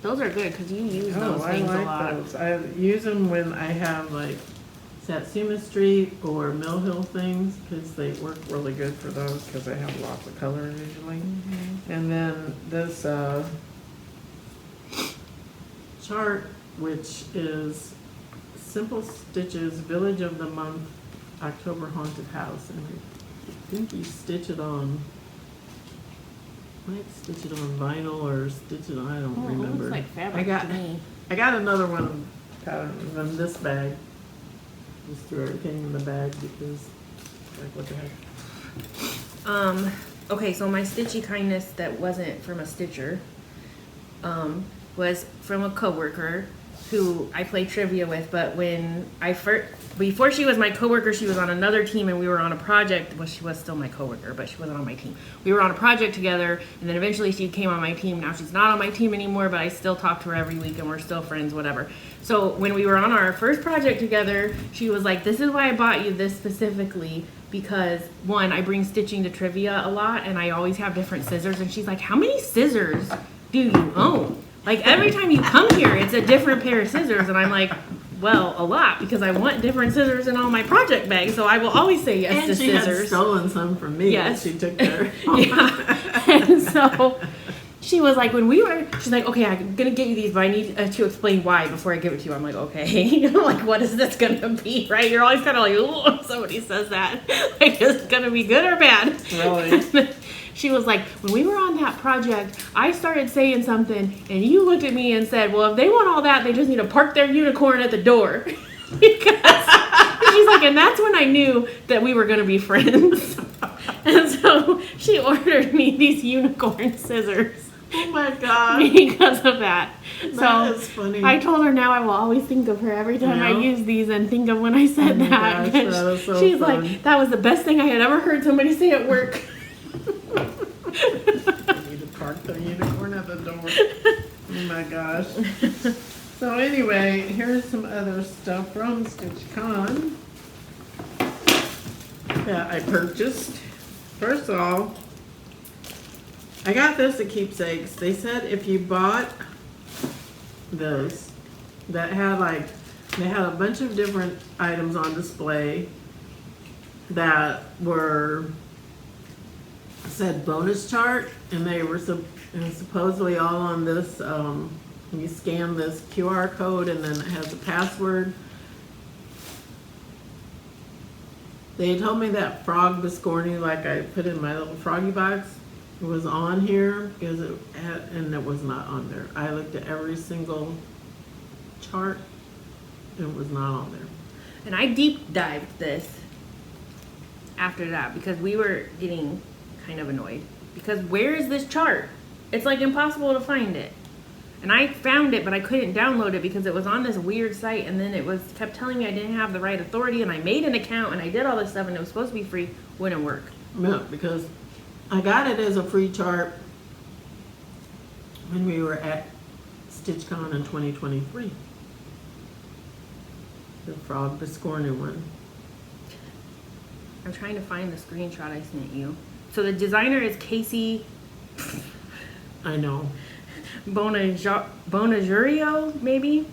[SPEAKER 2] Those are good because you use those
[SPEAKER 1] I
[SPEAKER 2] things
[SPEAKER 1] like
[SPEAKER 2] a lot.
[SPEAKER 1] those. I use them when I have like Satsuma Street or Mill Hill things because they work really good for those because they have lots of color usually. And then this chart, which is Simple Stitches Village of the Month October Haunted House, and I think you stitch it on. Might stitch it on vinyl or stitch it on, I don't
[SPEAKER 2] Oh, it
[SPEAKER 1] remember.
[SPEAKER 2] looks like fabric to me.
[SPEAKER 1] I got another one in this bag. Just threw everything in the bag because, like, what the heck?
[SPEAKER 2] Okay, so my stitchy kindness that wasn't from a stitcher, was from a coworker who I play trivia with, but when I before she was my coworker, she was on another team and we were on a project. Well, she was still my coworker, but she wasn't on my team. We were on a project together, and then eventually she came on my team. Now she's not on my team anymore, but I still talk to her every week and we're still friends, whatever. So when we were on our first project together, she was like, this is why I bought you this specifically, because one, I bring stitching to trivia a lot and I always have different scissors. And she's like, how many scissors do you own? Like every time you come here, it's a different pair of scissors. And I'm like, well, a lot, because I want different scissors in all my project bags. So I will always say yes to
[SPEAKER 1] she
[SPEAKER 2] scissors.
[SPEAKER 1] had stolen some from me.
[SPEAKER 2] Yes.
[SPEAKER 1] She took their.
[SPEAKER 2] Yeah. And so she was like, she's like, okay, I'm going to get you these, but I need to explain why before I give it to you. I'm like, okay. I'm like, what is this going to be, right? You're always kind of like, oh, if somebody says that. Like, is it going to be good or bad?
[SPEAKER 1] Really?
[SPEAKER 2] She was like, when we were on that project, I started saying something, and you looked at me and said, well, if they want all that, they just need to park their unicorn at the door. Because she's like, and that's when I knew that we were going to be friends. And so she ordered me these unicorn scissors.
[SPEAKER 1] Oh my god.
[SPEAKER 2] Because of that.
[SPEAKER 1] That
[SPEAKER 2] So
[SPEAKER 1] is funny.
[SPEAKER 2] I told her now I will always think of her every time I
[SPEAKER 1] Yeah.
[SPEAKER 2] use these and think of when I said
[SPEAKER 1] Oh my
[SPEAKER 2] that.
[SPEAKER 1] gosh, that is so
[SPEAKER 2] She's
[SPEAKER 1] fun.
[SPEAKER 2] like, that was the best thing I had ever heard somebody say at work.
[SPEAKER 1] I need to park the unicorn at the door. Oh my gosh. So anyway, here's some other stuff from StitchCon that I purchased. First of all, I got this at Keepsakes. They said if you bought those that had they had a bunch of different items on display that were said bonus chart, and they were supposedly all on this. You scan this QR code, and then it has a password. They told me that frog biscorni, like I put in my little froggy box, was on here because and it was not on there. I looked at every single chart, and it was not on there.
[SPEAKER 2] And I deep dived this after that because we were getting kind of annoyed. Because where is this chart? It's like impossible to find it. And I found it, but I couldn't download it because it was on this weird site, and then it kept telling me I didn't have the right authority, and I made an account and I did all this stuff, and it was supposed to be free. Wouldn't work.
[SPEAKER 1] No, because I got it as a free chart when we were at StitchCon in 2023. The frog biscorni one.
[SPEAKER 2] I'm trying to find the screenshot I sent you. So the designer is Casey
[SPEAKER 1] I know.
[SPEAKER 2] Bonajurio, maybe?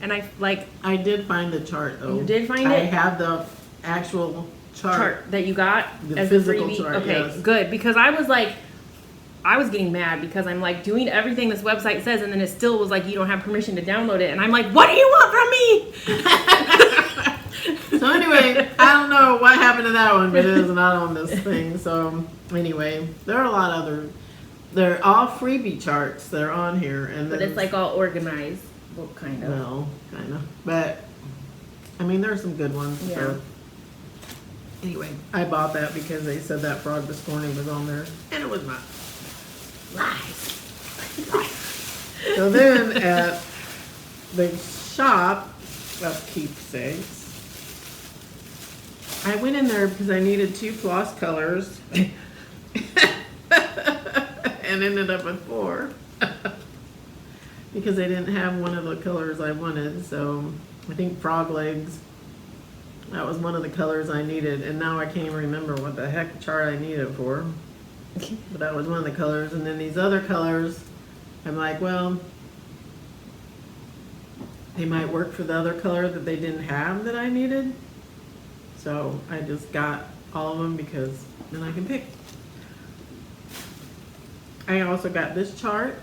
[SPEAKER 2] And
[SPEAKER 1] I did find the chart though.
[SPEAKER 2] You did find
[SPEAKER 1] I
[SPEAKER 2] it?
[SPEAKER 1] have the actual chart.
[SPEAKER 2] that you got
[SPEAKER 1] The
[SPEAKER 2] as
[SPEAKER 1] physical
[SPEAKER 2] the freebie?
[SPEAKER 1] chart,
[SPEAKER 2] Okay,
[SPEAKER 1] yes.
[SPEAKER 2] good. Because I was getting mad because I'm like doing everything this website says, and then it still was like, you don't have permission to download it. And I'm like, what do you want from me?
[SPEAKER 1] So anyway, I don't know what happened to that one, but it is not on this thing. So anyway, there are a lot of other. They're all freebie charts that are on here, and
[SPEAKER 2] But
[SPEAKER 1] then,
[SPEAKER 2] it's like all organized, well, kind of.
[SPEAKER 1] well, kind of. But I mean, there are some good ones.
[SPEAKER 2] Yeah.
[SPEAKER 1] So anyway, I bought that because they said that frog biscorni was on there, and it was not.
[SPEAKER 2] Lies.
[SPEAKER 1] So then at the shop of Keepsakes, I went in there because I needed 2 floss colors. and ended up with 4. Because they didn't have one of the colors I wanted, so I think frog legs, that was one of the colors I needed, and now I can't even remember what the heck chart I needed it for. But that was one of the colors, and then these other colors, I'm like, well, they might work for the other color that they didn't have that I needed. So I just got all of them because then I can pick. I also got this chart,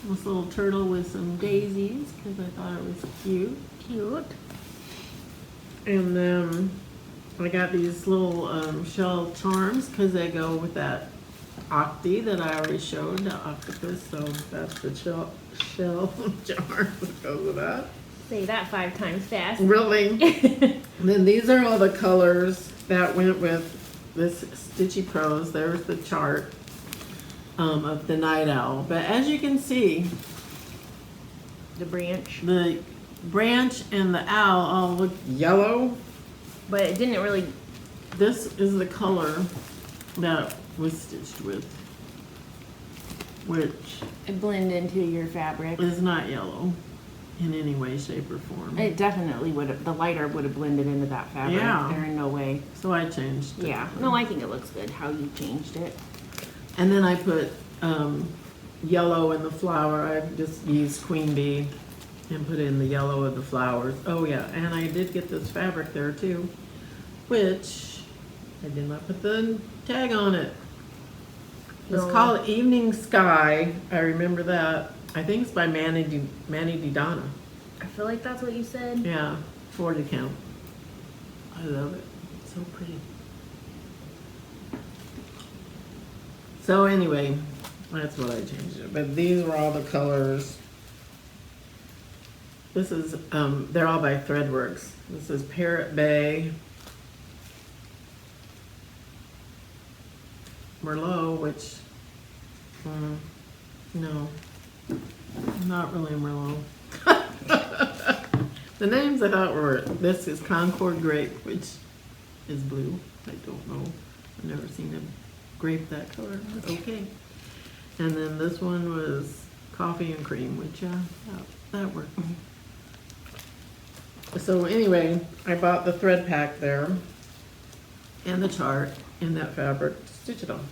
[SPEAKER 1] this little turtle with some daisies because I thought it was cute.
[SPEAKER 2] Cute.
[SPEAKER 1] And then I got these little shell charms because they go with that octi that I already showed, the octopus. So that's the shell charm that goes with that.
[SPEAKER 2] Say that 5 times fast.
[SPEAKER 1] Really? And then these are all the colors that went with this Stitchy Pros. There's the chart of the night owl. But as you can see,
[SPEAKER 2] The branch.
[SPEAKER 1] the branch and the owl all look yellow.
[SPEAKER 2] But it didn't really.
[SPEAKER 1] This is the color that was stitched with, which
[SPEAKER 2] It blend into your fabric.
[SPEAKER 1] is not yellow in any way, shape, or form.
[SPEAKER 2] It definitely would have. The lighter would have blended into that fabric.
[SPEAKER 1] Yeah.
[SPEAKER 2] There in no way.
[SPEAKER 1] So I changed it.
[SPEAKER 2] Yeah. No, I think it looks good how you changed it.
[SPEAKER 1] And then I put yellow in the flower. I just used queen bee and put in the yellow of the flowers. Oh yeah, and I did get this fabric there too, which I did not put the tag on it. It's
[SPEAKER 2] No.
[SPEAKER 1] called Evening Sky. I remember that. I think it's by Manny Donna.
[SPEAKER 2] I feel like that's what you said.
[SPEAKER 1] Yeah, 40 count. I love it. It's so pretty. So anyway, that's what I changed it. But these were all the colors. This is, they're all by Threadworks. This is Parrot Bay, Merlot, which, no, not really Merlot. The names I thought were, this is Concord Grape, which is blue. I don't know. I've never seen a grape that color. But okay. And then this one was Coffee and Cream, which, that worked. So anyway, I bought the thread pack there and the chart and that fabric to stitch it on.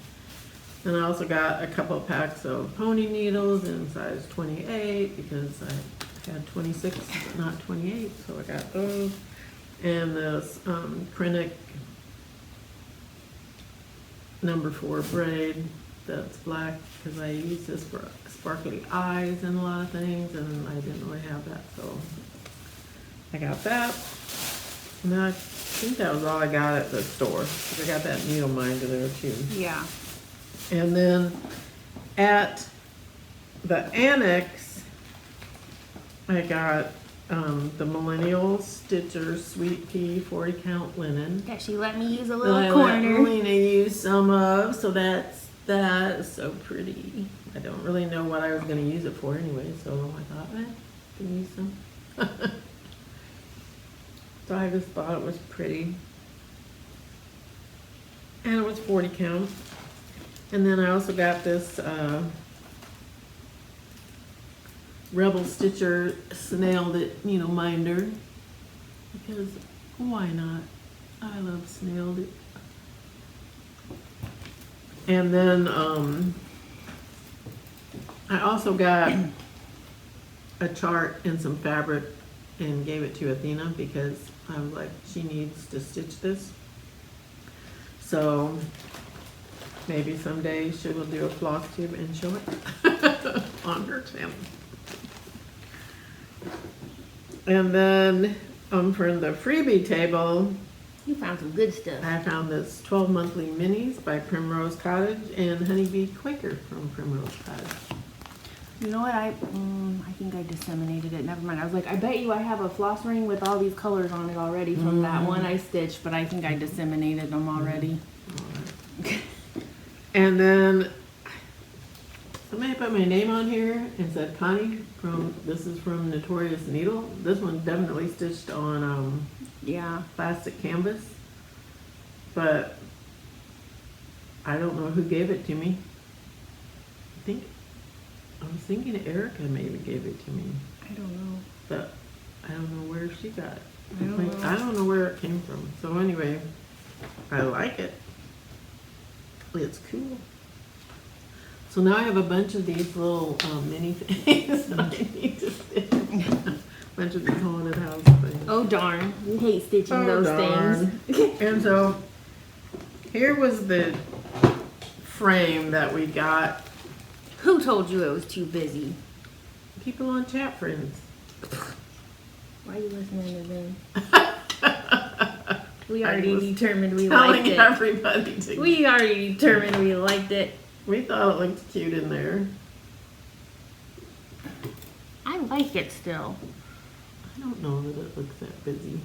[SPEAKER 1] And I also got a couple of packs of pony needles in size 28 because I had 26 but not 28, so I got those. And this Krennic number 4 braid that's black because I use this for sparkly eyes and a lot of things, and I didn't really have that, so I got that. And I think that was all I got at the store, because I got that needle minder there too.
[SPEAKER 2] Yeah.
[SPEAKER 1] And then at the annex, I got the Millennial Stitcher Sweet Pea 40 count linen.
[SPEAKER 2] That she let me use a
[SPEAKER 1] That
[SPEAKER 2] little
[SPEAKER 1] I let
[SPEAKER 2] corner.
[SPEAKER 1] Melina use some of, so that's that is so pretty. I don't really know what I was going to use it for anyway, so I thought, I can use some. So I just thought it was pretty. And it was 40 count. And then I also got this Rebel Stitcher Snailed It needle minder. Because why not? I love Snailed It. And then I also got a chart and some fabric and gave it to Athena because I was like, she needs to stitch this. So maybe someday she will do a Flosstube and show it on her channel. And then for the freebie table,
[SPEAKER 2] You found some good stuff.
[SPEAKER 1] I found this 12 Monthly Minis by Primrose Cottage and Honeybee Quaker from Primrose Cottage.
[SPEAKER 2] You know what? I think I disseminated it. Never mind. I was like, I bet you I have a floss ring with all these colors on it already from that one I stitched, but I think I disseminated them already.
[SPEAKER 1] And then somebody put my name on here and said Connie this is from Notorious Needle. This one's definitely stitched on
[SPEAKER 2] Yeah.
[SPEAKER 1] plastic canvas, but I don't know who gave it to me. I was thinking Erica maybe gave it to me,
[SPEAKER 2] I don't know.
[SPEAKER 1] but I don't know where she got it.
[SPEAKER 2] I don't know.
[SPEAKER 1] I don't know where it came from. So anyway, I like it. It's cool. So now I have a bunch of these little mini things that I need to stitch. A bunch of these haunted house things.
[SPEAKER 2] Oh darn! You hate stitching
[SPEAKER 1] Oh,
[SPEAKER 2] those
[SPEAKER 1] darn.
[SPEAKER 2] things.
[SPEAKER 1] And so here was the frame that we got.
[SPEAKER 2] Who told you it was too busy?
[SPEAKER 1] People on chat friends.
[SPEAKER 2] Why are you listening to them? We already
[SPEAKER 1] was
[SPEAKER 2] determined we
[SPEAKER 1] Telling
[SPEAKER 2] liked it.
[SPEAKER 1] everybody to.
[SPEAKER 2] We already determined we liked it.
[SPEAKER 1] We thought it looked cute in there.
[SPEAKER 2] I like it still.
[SPEAKER 1] I don't know that it looks that busy.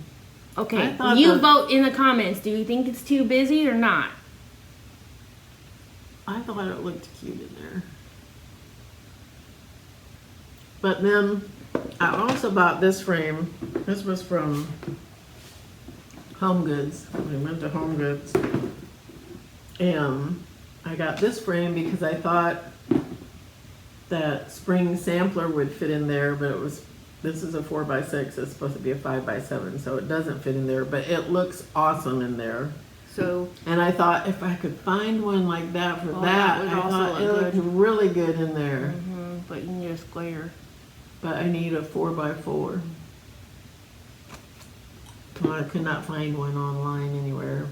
[SPEAKER 1] I
[SPEAKER 2] Okay,
[SPEAKER 1] thought
[SPEAKER 2] you
[SPEAKER 1] that-
[SPEAKER 2] vote in the comments. Do you think it's too busy or not?
[SPEAKER 1] I thought it looked cute in there. But then I also bought this frame. This was from Home Goods. We went to Home Goods. And I got this frame because I thought that spring sampler would fit in there, but this is a 4x6. It's supposed to be a 5x7, so it doesn't fit in there, but it looks awesome in there.
[SPEAKER 2] So
[SPEAKER 1] And I thought if I could find one like that for
[SPEAKER 2] Oh,
[SPEAKER 1] that,
[SPEAKER 2] that would
[SPEAKER 1] I
[SPEAKER 2] also
[SPEAKER 1] thought it
[SPEAKER 2] look
[SPEAKER 1] looked
[SPEAKER 2] good.
[SPEAKER 1] really good in there.
[SPEAKER 2] but you need a square.
[SPEAKER 1] But I need a 4x4. Well, I could not find one online anywhere.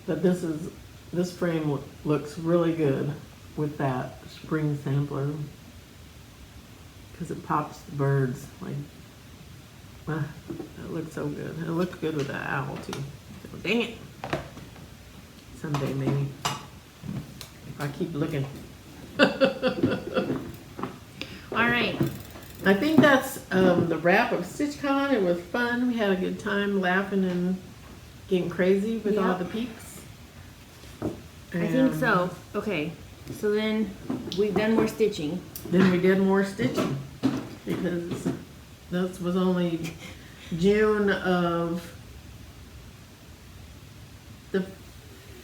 [SPEAKER 1] But this frame looks really good with that spring sampler. Because it pops the birds. Like, it looks so good. It looks good with that owl too. So, dang it. Someday maybe. If I keep looking.
[SPEAKER 2] All right.
[SPEAKER 1] I think that's the wrap of StitchCon. It was fun. We had a good time laughing and getting crazy with all
[SPEAKER 2] Yep.
[SPEAKER 1] the peeps.
[SPEAKER 2] I think so. Okay. So then we've done more stitching.
[SPEAKER 1] Then we did more stitching because this was only June of the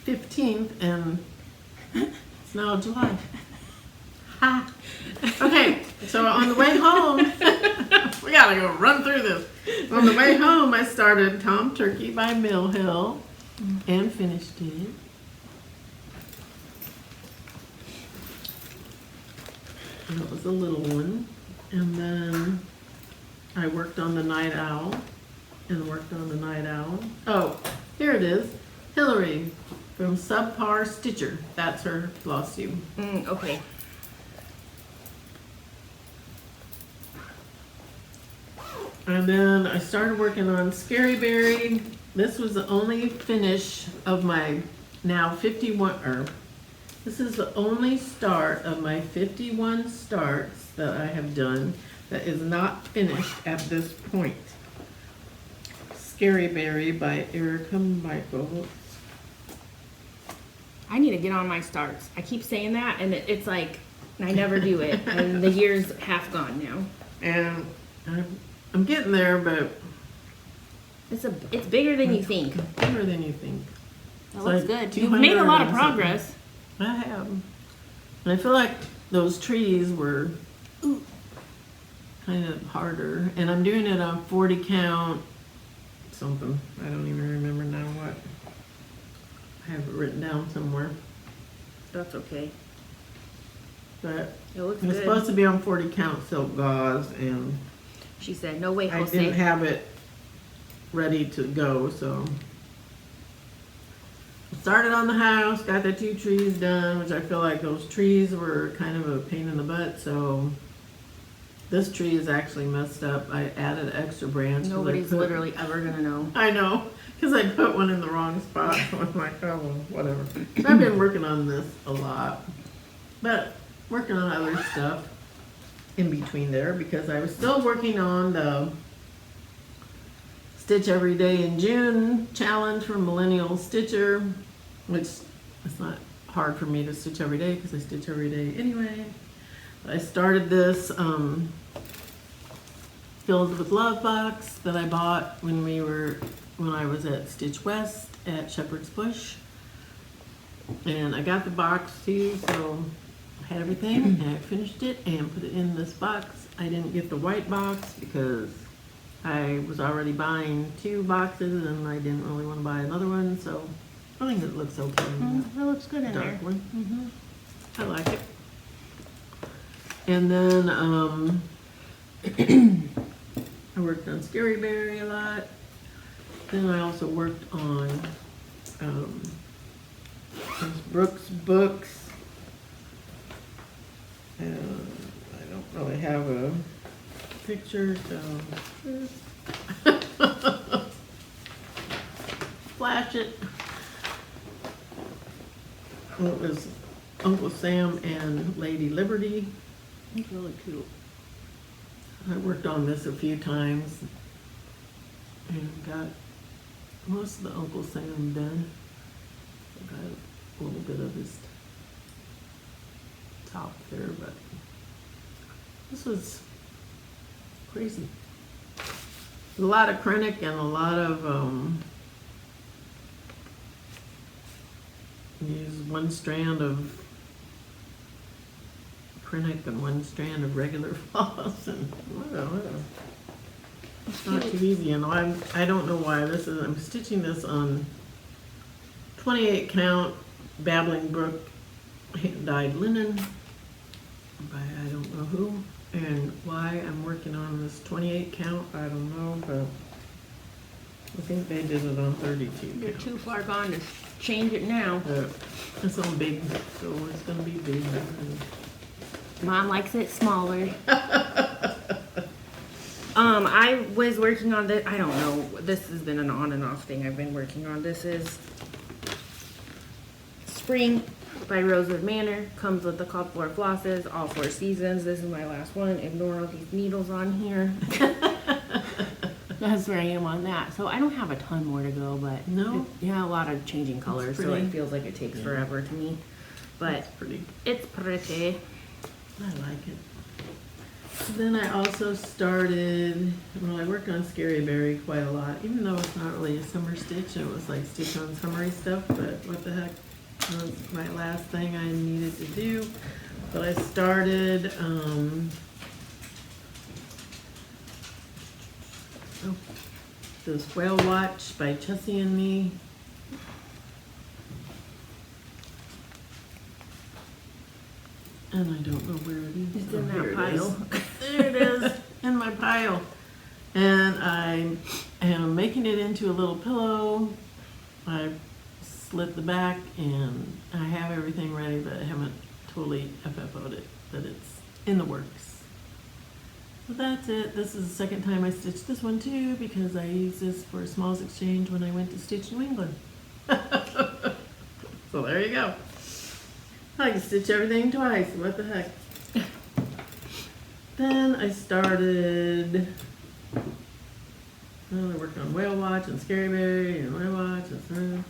[SPEAKER 1] 15th and it's now July. Ha! Okay, so on the way home, we gotta go run through this. On the way home, I started Tom Turkey by Mill Hill and finished it. And it was a little one. And then I worked on the Night Owl and worked on the Night Owl. Oh, here it is. Hillary from Subpar Stitcher. That's her Flosstube.
[SPEAKER 2] Okay.
[SPEAKER 1] And then I started working on Scary Berry. This was the only finish of my now 51, this is the only start of my 51 starts that I have done that is not finished at this point. Scary Berry by Erica Michaels.
[SPEAKER 2] I need to get on my starts. I keep saying that, and it's like I never do it, and the year's half gone now.
[SPEAKER 1] And I'm getting there, but
[SPEAKER 2] It's bigger than you think.
[SPEAKER 1] bigger than you think.
[SPEAKER 2] That
[SPEAKER 1] It's
[SPEAKER 2] looks
[SPEAKER 1] like
[SPEAKER 2] good. You've made a lot of
[SPEAKER 1] 200 and something.
[SPEAKER 2] progress.
[SPEAKER 1] I have. And I feel like those trees were kind of harder. And I'm doing it on 40 count something. I don't even remember now what. I have it written down somewhere.
[SPEAKER 2] That's okay.
[SPEAKER 1] But
[SPEAKER 2] It looks
[SPEAKER 1] it was
[SPEAKER 2] good.
[SPEAKER 1] supposed to be on 40 count silk gauze and
[SPEAKER 2] She said, "No way,
[SPEAKER 1] I
[SPEAKER 2] Jose."
[SPEAKER 1] didn't have it ready to go, so. Started on the house, got the 2 trees done, which I feel like those trees were kind of a pain in the butt, so this tree is actually messed up. I added an extra branch. 'cause I
[SPEAKER 2] Nobody's
[SPEAKER 1] put-
[SPEAKER 2] literally ever gonna know.
[SPEAKER 1] I know, because I put one in the wrong spot, so I'm like, oh, well, whatever. So I've been working on this a lot, but working on other stuff in between there, because I was still working on the Stitch Every Day in June challenge from Millennial Stitcher, which it's not hard for me to stitch every day because I stitch every day anyway. I started this Filled with Love box that I bought when I was at Stitch West at Shepherd's Bush. And I got the box too, so I had everything and I finished it and put it in this box. I didn't get the white box because I was already buying 2 boxes and I didn't really want to buy another one, so I think it looks okay.
[SPEAKER 2] It looks good in
[SPEAKER 1] Dark
[SPEAKER 2] there.
[SPEAKER 1] one. I like it. And then I worked on Scary Berry a lot. Then I also worked on those Brooks books. And I don't really have a picture, so flash it. Well, it was Uncle Sam and Lady Liberty.
[SPEAKER 2] It's really cute.
[SPEAKER 1] I worked on this a few times and got most of the Uncle Sam done. I got a little bit of his top there, but this was crazy. A lot of acrylic and a lot of use one strand of acrylic and one strand of regular floss, and whatever. It's not too easy, and I don't know why this is. I'm stitching this on 28 count Babbling Brook hand dyed linen by I don't know who, and why I'm working on this 28 count I don't know, but I think they did it on 32
[SPEAKER 2] You're
[SPEAKER 1] count.
[SPEAKER 2] too far gone to change it now.
[SPEAKER 1] It's all big, so it's gonna be big.
[SPEAKER 2] Mom likes it smaller. I was working on this. I don't know. This has been an on and off thing I've been working on. This is Spring by Rosewood Manor. Comes with the couple of flosses, all 4 seasons. This is my last one. Ignore all these needles on here. That's where I am on that. So I don't have a ton more to go, but
[SPEAKER 1] No?
[SPEAKER 2] yeah, a lot of changing colors, so
[SPEAKER 1] pretty.
[SPEAKER 2] it feels like it takes forever to me. But
[SPEAKER 1] It's pretty.
[SPEAKER 2] it's pretty.
[SPEAKER 1] I like it. Then I also started, well, I worked on Scary Berry quite a lot, even though it's not really a summer stitch. It was like stitch on summery stuff, but what the heck, it was my last thing I needed to do. But I started, this Whale Watch by Chessie and Me. And I don't know where it is.
[SPEAKER 2] It's in
[SPEAKER 1] Here
[SPEAKER 2] that
[SPEAKER 1] it is.
[SPEAKER 2] pile.
[SPEAKER 1] There it is, in my pile. And I am making it into a little pillow. I slit the back and I have everything ready, but I haven't totally FFO'd it, but it's in the works. So that's it. This is the second time I stitched this one too, because I used this for a smalls exchange when I went to Stitch New England. So there you go. I can stitch everything twice, what the heck. Then I started, well, I worked on Whale Watch and Scary Berry and Whale Watch and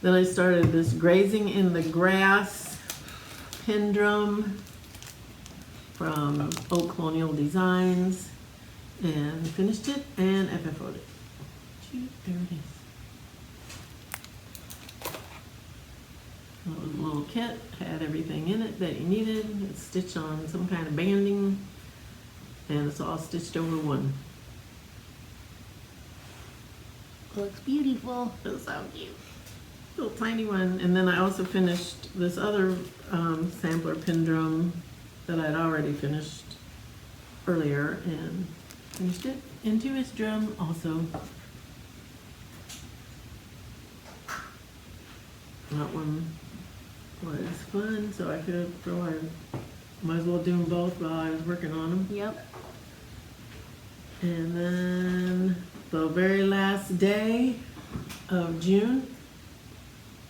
[SPEAKER 1] then I started this Grazing in the Grass pin drum from Old Colonial Designs and finished it and FFO'd it. There it is. It was a little kit, had everything in it that you needed. It's stitched on some kind of banding, and it's all stitched over one.
[SPEAKER 2] Looks beautiful.
[SPEAKER 1] It's so cute. Little tiny one. And then I also finished this other sampler pin drum that I'd already finished earlier, and finished it into its drum also. That one was fun, so I could throw I might as well do them both while I was working on them.
[SPEAKER 2] Yep.
[SPEAKER 1] And then the very last day of June,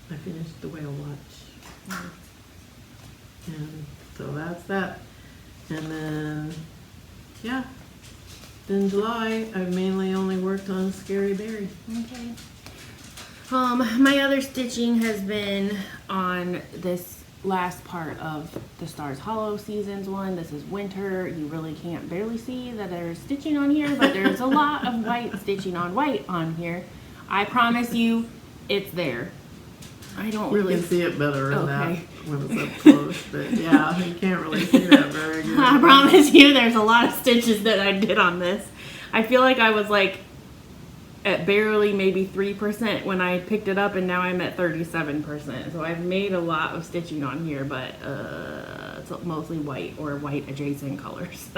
[SPEAKER 1] I finished the Whale Watch. And so that's that. And then, yeah, in July, I've mainly only worked on Scary Berry.
[SPEAKER 2] Okay. My other stitching has been on this last part of the Stars Hollow Seasons one. This is winter. You really can't barely see that there's stitching on here, but there's a lot of white stitching on white on here. I promise you, it's there. I don't
[SPEAKER 1] You
[SPEAKER 2] really
[SPEAKER 1] can see it better in that
[SPEAKER 2] Okay.
[SPEAKER 1] when it's up close, but yeah, you can't really see that very good.
[SPEAKER 2] I promise you there's a lot of stitches that I did on this. I feel like I was like at barely maybe 3% when I picked it up, and now I'm at 37%. So I've made a lot of stitching on here, but it's mostly white or white adjacent colors,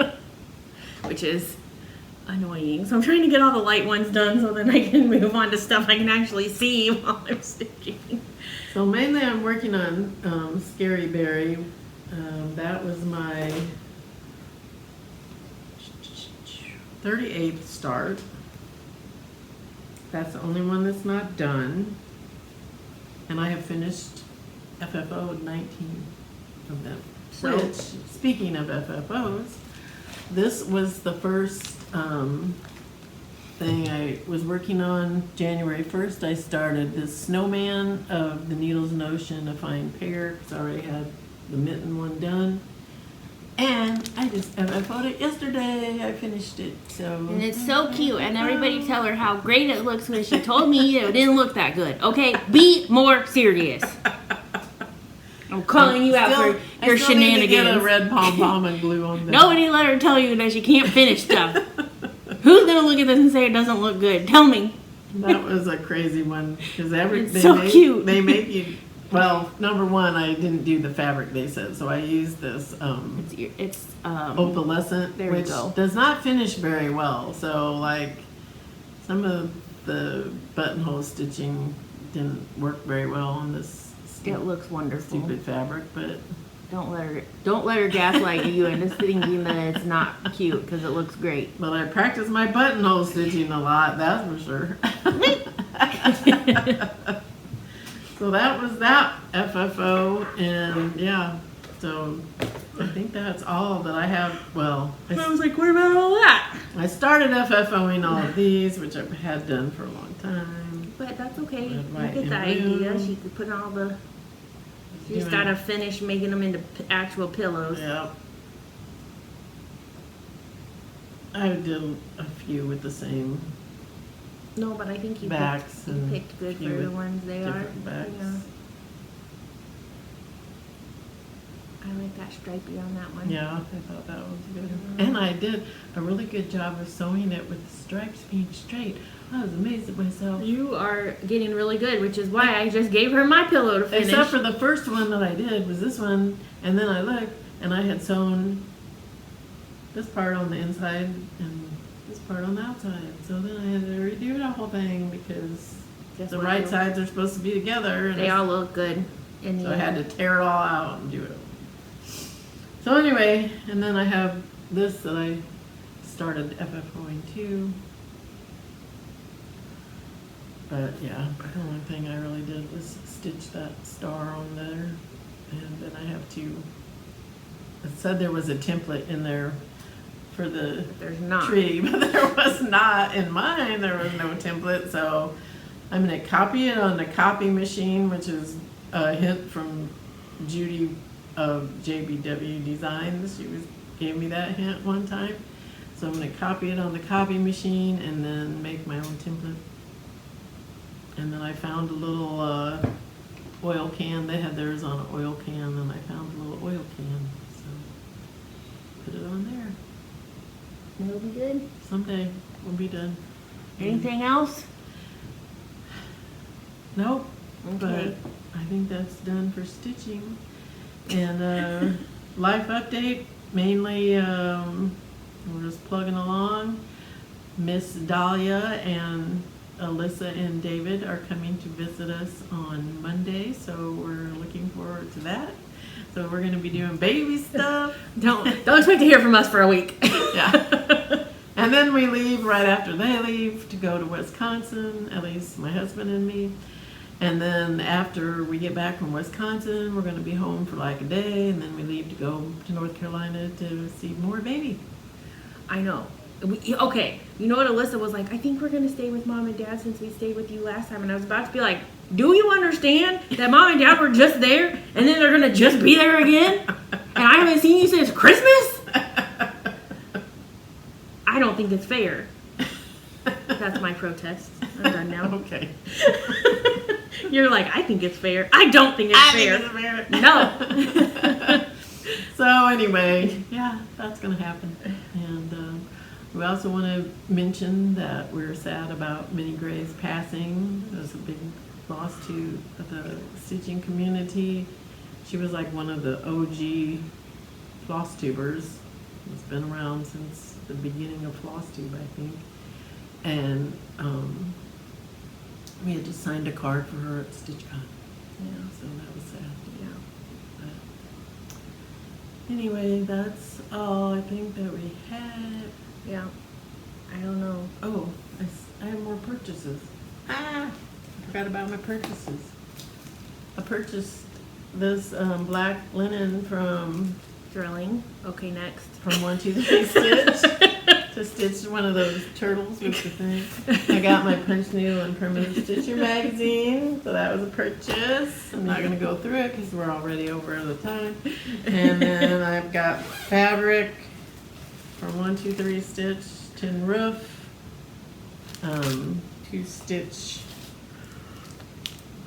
[SPEAKER 2] which is annoying. So I'm trying to get all the light ones done so then I can move on to stuff I can actually see while I'm stitching.
[SPEAKER 1] So mainly I'm working on Scary Berry. That was my 38th start. That's the only one that's not done. And I have finished FFO 19 of them.
[SPEAKER 2] So-
[SPEAKER 1] Which, speaking of FFOs, this was the first thing I was working on. January 1st, I started this snowman of the Needles and Ocean, a fine pair, because I already had the mitten one done. And I just FFO'd it yesterday. I finished it, so.
[SPEAKER 2] And it's so cute, and everybody tell her how great it looks when she told me it didn't look that good. Okay, be more serious. I'm calling you out for your
[SPEAKER 1] I still need to get a
[SPEAKER 2] shenanigans.
[SPEAKER 1] red pom-pom and glue on them.
[SPEAKER 2] Nobody let her tell you that she can't finish stuff. Who's gonna look at this and say it doesn't look good? Tell me.
[SPEAKER 1] That was a crazy one, because
[SPEAKER 2] It's so cute.
[SPEAKER 1] They make you, well, number one, I didn't do the fabric they said, so I used this
[SPEAKER 2] It's
[SPEAKER 1] opalescent,
[SPEAKER 2] There you
[SPEAKER 1] which
[SPEAKER 2] go.
[SPEAKER 1] does not finish very well. So like some of the buttonhole stitching didn't work very well on this
[SPEAKER 2] it looks wonderful.
[SPEAKER 1] stupid fabric, but
[SPEAKER 2] Don't let her gaslight you into thinking that it's not cute because it looks great.
[SPEAKER 1] I practiced my buttonhole stitching a lot, that's for sure. So that was that FFO, and yeah, so I think that's all that I have. Well,
[SPEAKER 2] I was like, what about all that?
[SPEAKER 1] I started FFOing all of these, which I've had done for a long time.
[SPEAKER 2] But that's okay.
[SPEAKER 1] Red,
[SPEAKER 2] You
[SPEAKER 1] white,
[SPEAKER 2] get the
[SPEAKER 1] and blue.
[SPEAKER 2] idea. She could put all the. She's
[SPEAKER 1] Doing-
[SPEAKER 2] gotta finish making them into actual pillows.
[SPEAKER 1] Yeah. I did a few with the same
[SPEAKER 2] No, but I think you
[SPEAKER 1] backs
[SPEAKER 2] picked, you
[SPEAKER 1] and
[SPEAKER 2] picked good for
[SPEAKER 1] few
[SPEAKER 2] the
[SPEAKER 1] with
[SPEAKER 2] ones they are.
[SPEAKER 1] different backs.
[SPEAKER 2] Yeah. I like that stripey on that one.
[SPEAKER 1] Yeah, I thought that was good. And I did a really good job of sewing it with the stripes being straight. I was amazed at myself.
[SPEAKER 2] You are getting really good, which is why I just gave her my pillow to finish.
[SPEAKER 1] Except for the first one that I did was this one, and then I looked, and I had sewn this part on the inside and this part on the outside. So then I had to redo the whole thing because
[SPEAKER 2] Guess
[SPEAKER 1] the
[SPEAKER 2] what,
[SPEAKER 1] right
[SPEAKER 2] though?
[SPEAKER 1] sides are supposed to be together. And
[SPEAKER 2] They all look good. In the
[SPEAKER 1] so I had
[SPEAKER 2] end.
[SPEAKER 1] to tear it all out and do it. So anyway, and then I have this that I started FFOing too. But yeah, the only thing I really did was stitch that star on there. And then I have to, it said there was a template in there for the
[SPEAKER 2] There's not.
[SPEAKER 1] tree, but there was not. In mine, there was no template, so I'm gonna copy it on the copy machine, which is a hint from Judy of JBW Designs. Gave me that hint one time. So I'm gonna copy it on the copy machine and then make my own template. And then I found a little oil can. They had theirs on an oil can, and I found a little oil can, so put it on there.
[SPEAKER 2] It'll be good.
[SPEAKER 1] Someday we'll be done.
[SPEAKER 2] Anything else?
[SPEAKER 1] Nope.
[SPEAKER 2] Okay.
[SPEAKER 1] But I think that's done for stitching. And life update, mainly we're just plugging along. Miss Dahlia and Alyssa and David are coming to visit us on Monday, so we're looking forward to that. So we're going to be doing baby stuff.
[SPEAKER 2] Don't expect to hear from us for a week.
[SPEAKER 1] Yeah. And then we leave right after they leave to go to Wisconsin, at least my husband and me. And then after we get back from Wisconsin, we're going to be home for like a day, and then we leave to go to North Carolina to see more baby.
[SPEAKER 2] I know. Okay, you know what Alyssa was like? I think we're gonna stay with mom and dad since we stayed with you last time. And I was about to be like, do you understand that mom and dad were just there and then they're gonna just be there again? And I haven't seen you since Christmas? I don't think it's fair. That's my protest. I'm done now.
[SPEAKER 1] Okay.
[SPEAKER 2] You're like, I think it's fair. I don't think it's fair. No.
[SPEAKER 1] So anyway, yeah, that's gonna happen. And we also want to mention that we're sad about Minnie Gray's passing. It was a big loss to the stitching community. She was like one of the OG Flosstubers. It's been around since the beginning of Flosstube, I think. And we had just signed a card for her at StitchCon. Yeah, so that was sad. Yeah. But anyway, that's all I think that we had.
[SPEAKER 2] Yeah. I don't know.
[SPEAKER 1] Oh, I have more purchases. I forgot about my purchases. I purchased this black linen from
[SPEAKER 2] Drilling. Okay, next.
[SPEAKER 1] 123 Stitch to stitch one of those turtles with the thing. I got my punch needle and permanent stitcher magazine, so that was a purchase. I'm not going to go through it because we're already over the time. And then I've got fabric from 123 Stitch, tin roof, 2 stitch,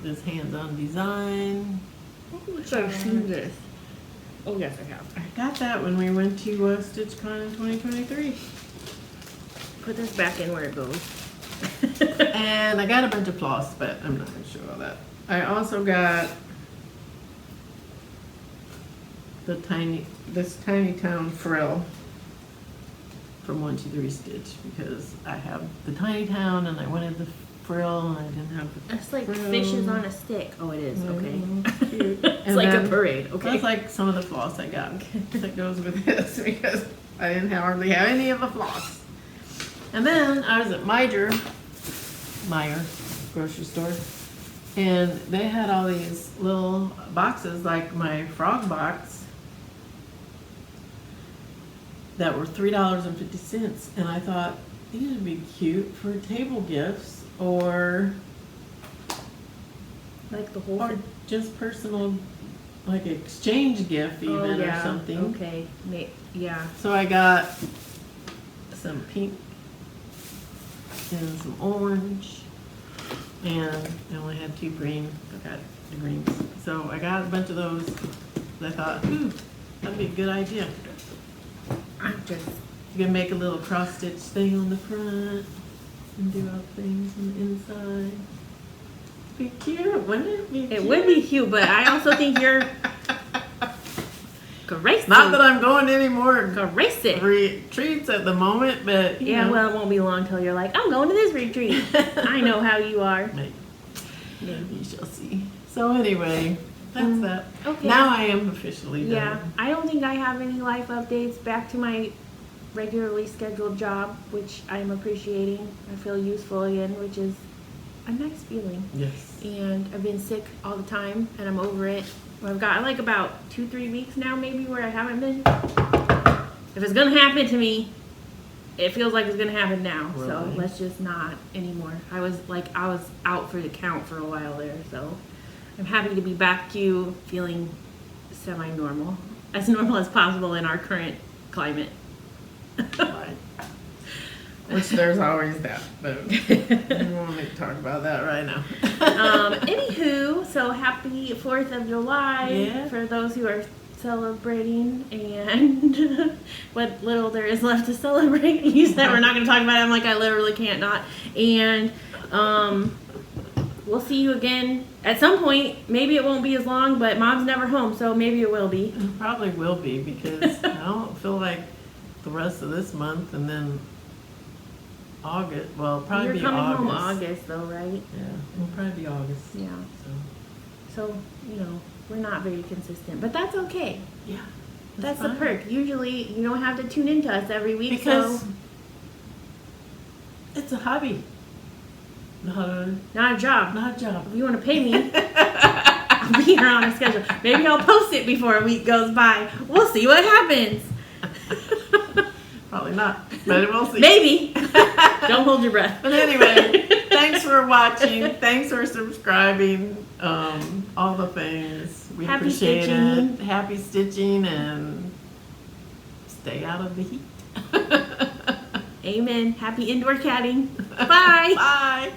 [SPEAKER 1] this hands-on design.
[SPEAKER 2] So I've seen this. Oh yes, I have.
[SPEAKER 1] I got that when we went to StitchCon in 2023.
[SPEAKER 2] Put this back in where it goes.
[SPEAKER 1] And I got a bunch of floss, but I'm not going to show all that. I also got this tiny town frill from 123 Stitch because I have the tiny town and I wanted the frill and I didn't have the
[SPEAKER 2] That's like
[SPEAKER 1] frill.
[SPEAKER 2] fishes on a stick. Oh, it is. Okay.
[SPEAKER 1] Cute.
[SPEAKER 2] It's
[SPEAKER 1] And
[SPEAKER 2] like a
[SPEAKER 1] then
[SPEAKER 2] parade. Okay.
[SPEAKER 1] That's like some of the floss I got that goes with this because I didn't hardly have any of the floss. And then I was at Meyer grocery store, and they had all these little boxes like my frog box that were $3.50, and I thought these would be cute for table gifts or
[SPEAKER 2] Like the whole.
[SPEAKER 1] just personal, like exchange gift even or something.
[SPEAKER 2] Okay. Yeah.
[SPEAKER 1] So I got some pink and some orange, and I only had 2 green. I got the greens. So I got a bunch of those. I thought, that'd be a good idea. You can make a little cross stitch thing on the front and do other things on the inside. Be cute, wouldn't it? Be cute?
[SPEAKER 2] It would be cute, but I also think you're racing.
[SPEAKER 1] Not that I'm going to any more
[SPEAKER 2] racing.
[SPEAKER 1] retreats at the moment, but you know.
[SPEAKER 2] Well, it won't be long till you're like, I'm going to this retreat. I know how you are.
[SPEAKER 1] Maybe you shall see. So anyway, that's that.
[SPEAKER 2] Okay.
[SPEAKER 1] Now I am officially done.
[SPEAKER 2] Yeah, I don't think I have any life updates. Back to my regularly scheduled job, which I'm appreciating. I feel useful again, which is a nice feeling.
[SPEAKER 1] Yes.
[SPEAKER 2] And I've been sick all the time, and I'm over it. I've got like about 2-3 weeks now, maybe, where I haven't been. If it's gonna happen to me, it feels like it's gonna happen now. So
[SPEAKER 1] Really?
[SPEAKER 2] let's just not anymore. I was out for the count for a while there, so I'm happy to be back to feeling semi-normal, as normal as possible in our current climate.
[SPEAKER 1] Right. Which there's always that, but we don't want to talk about that right now.
[SPEAKER 2] Anywho, so happy 4th of July
[SPEAKER 1] Yeah.
[SPEAKER 2] for those who are celebrating, and what little there is left to celebrate. You said we're not going to talk about it. I'm like, I literally can't not. And we'll see you again at some point. Maybe it won't be as long, but Mom's never home, so maybe it will be.
[SPEAKER 1] It probably will be because I don't feel like the rest of this month and then August. Well, probably
[SPEAKER 2] You're
[SPEAKER 1] be
[SPEAKER 2] coming
[SPEAKER 1] August.
[SPEAKER 2] home August, though, right?
[SPEAKER 1] Yeah, it'll probably be August.
[SPEAKER 2] Yeah.
[SPEAKER 1] So
[SPEAKER 2] So, we're not very consistent, but that's okay.
[SPEAKER 1] yeah,
[SPEAKER 2] That's
[SPEAKER 1] fine.
[SPEAKER 2] the perk. Usually, you don't have to tune into us every week,
[SPEAKER 1] Because
[SPEAKER 2] so
[SPEAKER 1] it's a hobby, not
[SPEAKER 2] not a job.
[SPEAKER 1] a job.
[SPEAKER 2] If you want to pay me, I'll be here on a schedule. Maybe I'll post it before a week goes by. We'll see what happens.
[SPEAKER 1] Probably not, but we'll see.
[SPEAKER 2] Maybe. Don't hold your breath.
[SPEAKER 1] But anyway, thanks for watching. Thanks for subscribing. All the things. We
[SPEAKER 2] Happy
[SPEAKER 1] appreciate
[SPEAKER 2] stitching.
[SPEAKER 1] it. Happy stitching and stay out of the heat.
[SPEAKER 2] Amen. Happy indoor catting. Bye.
[SPEAKER 1] Bye.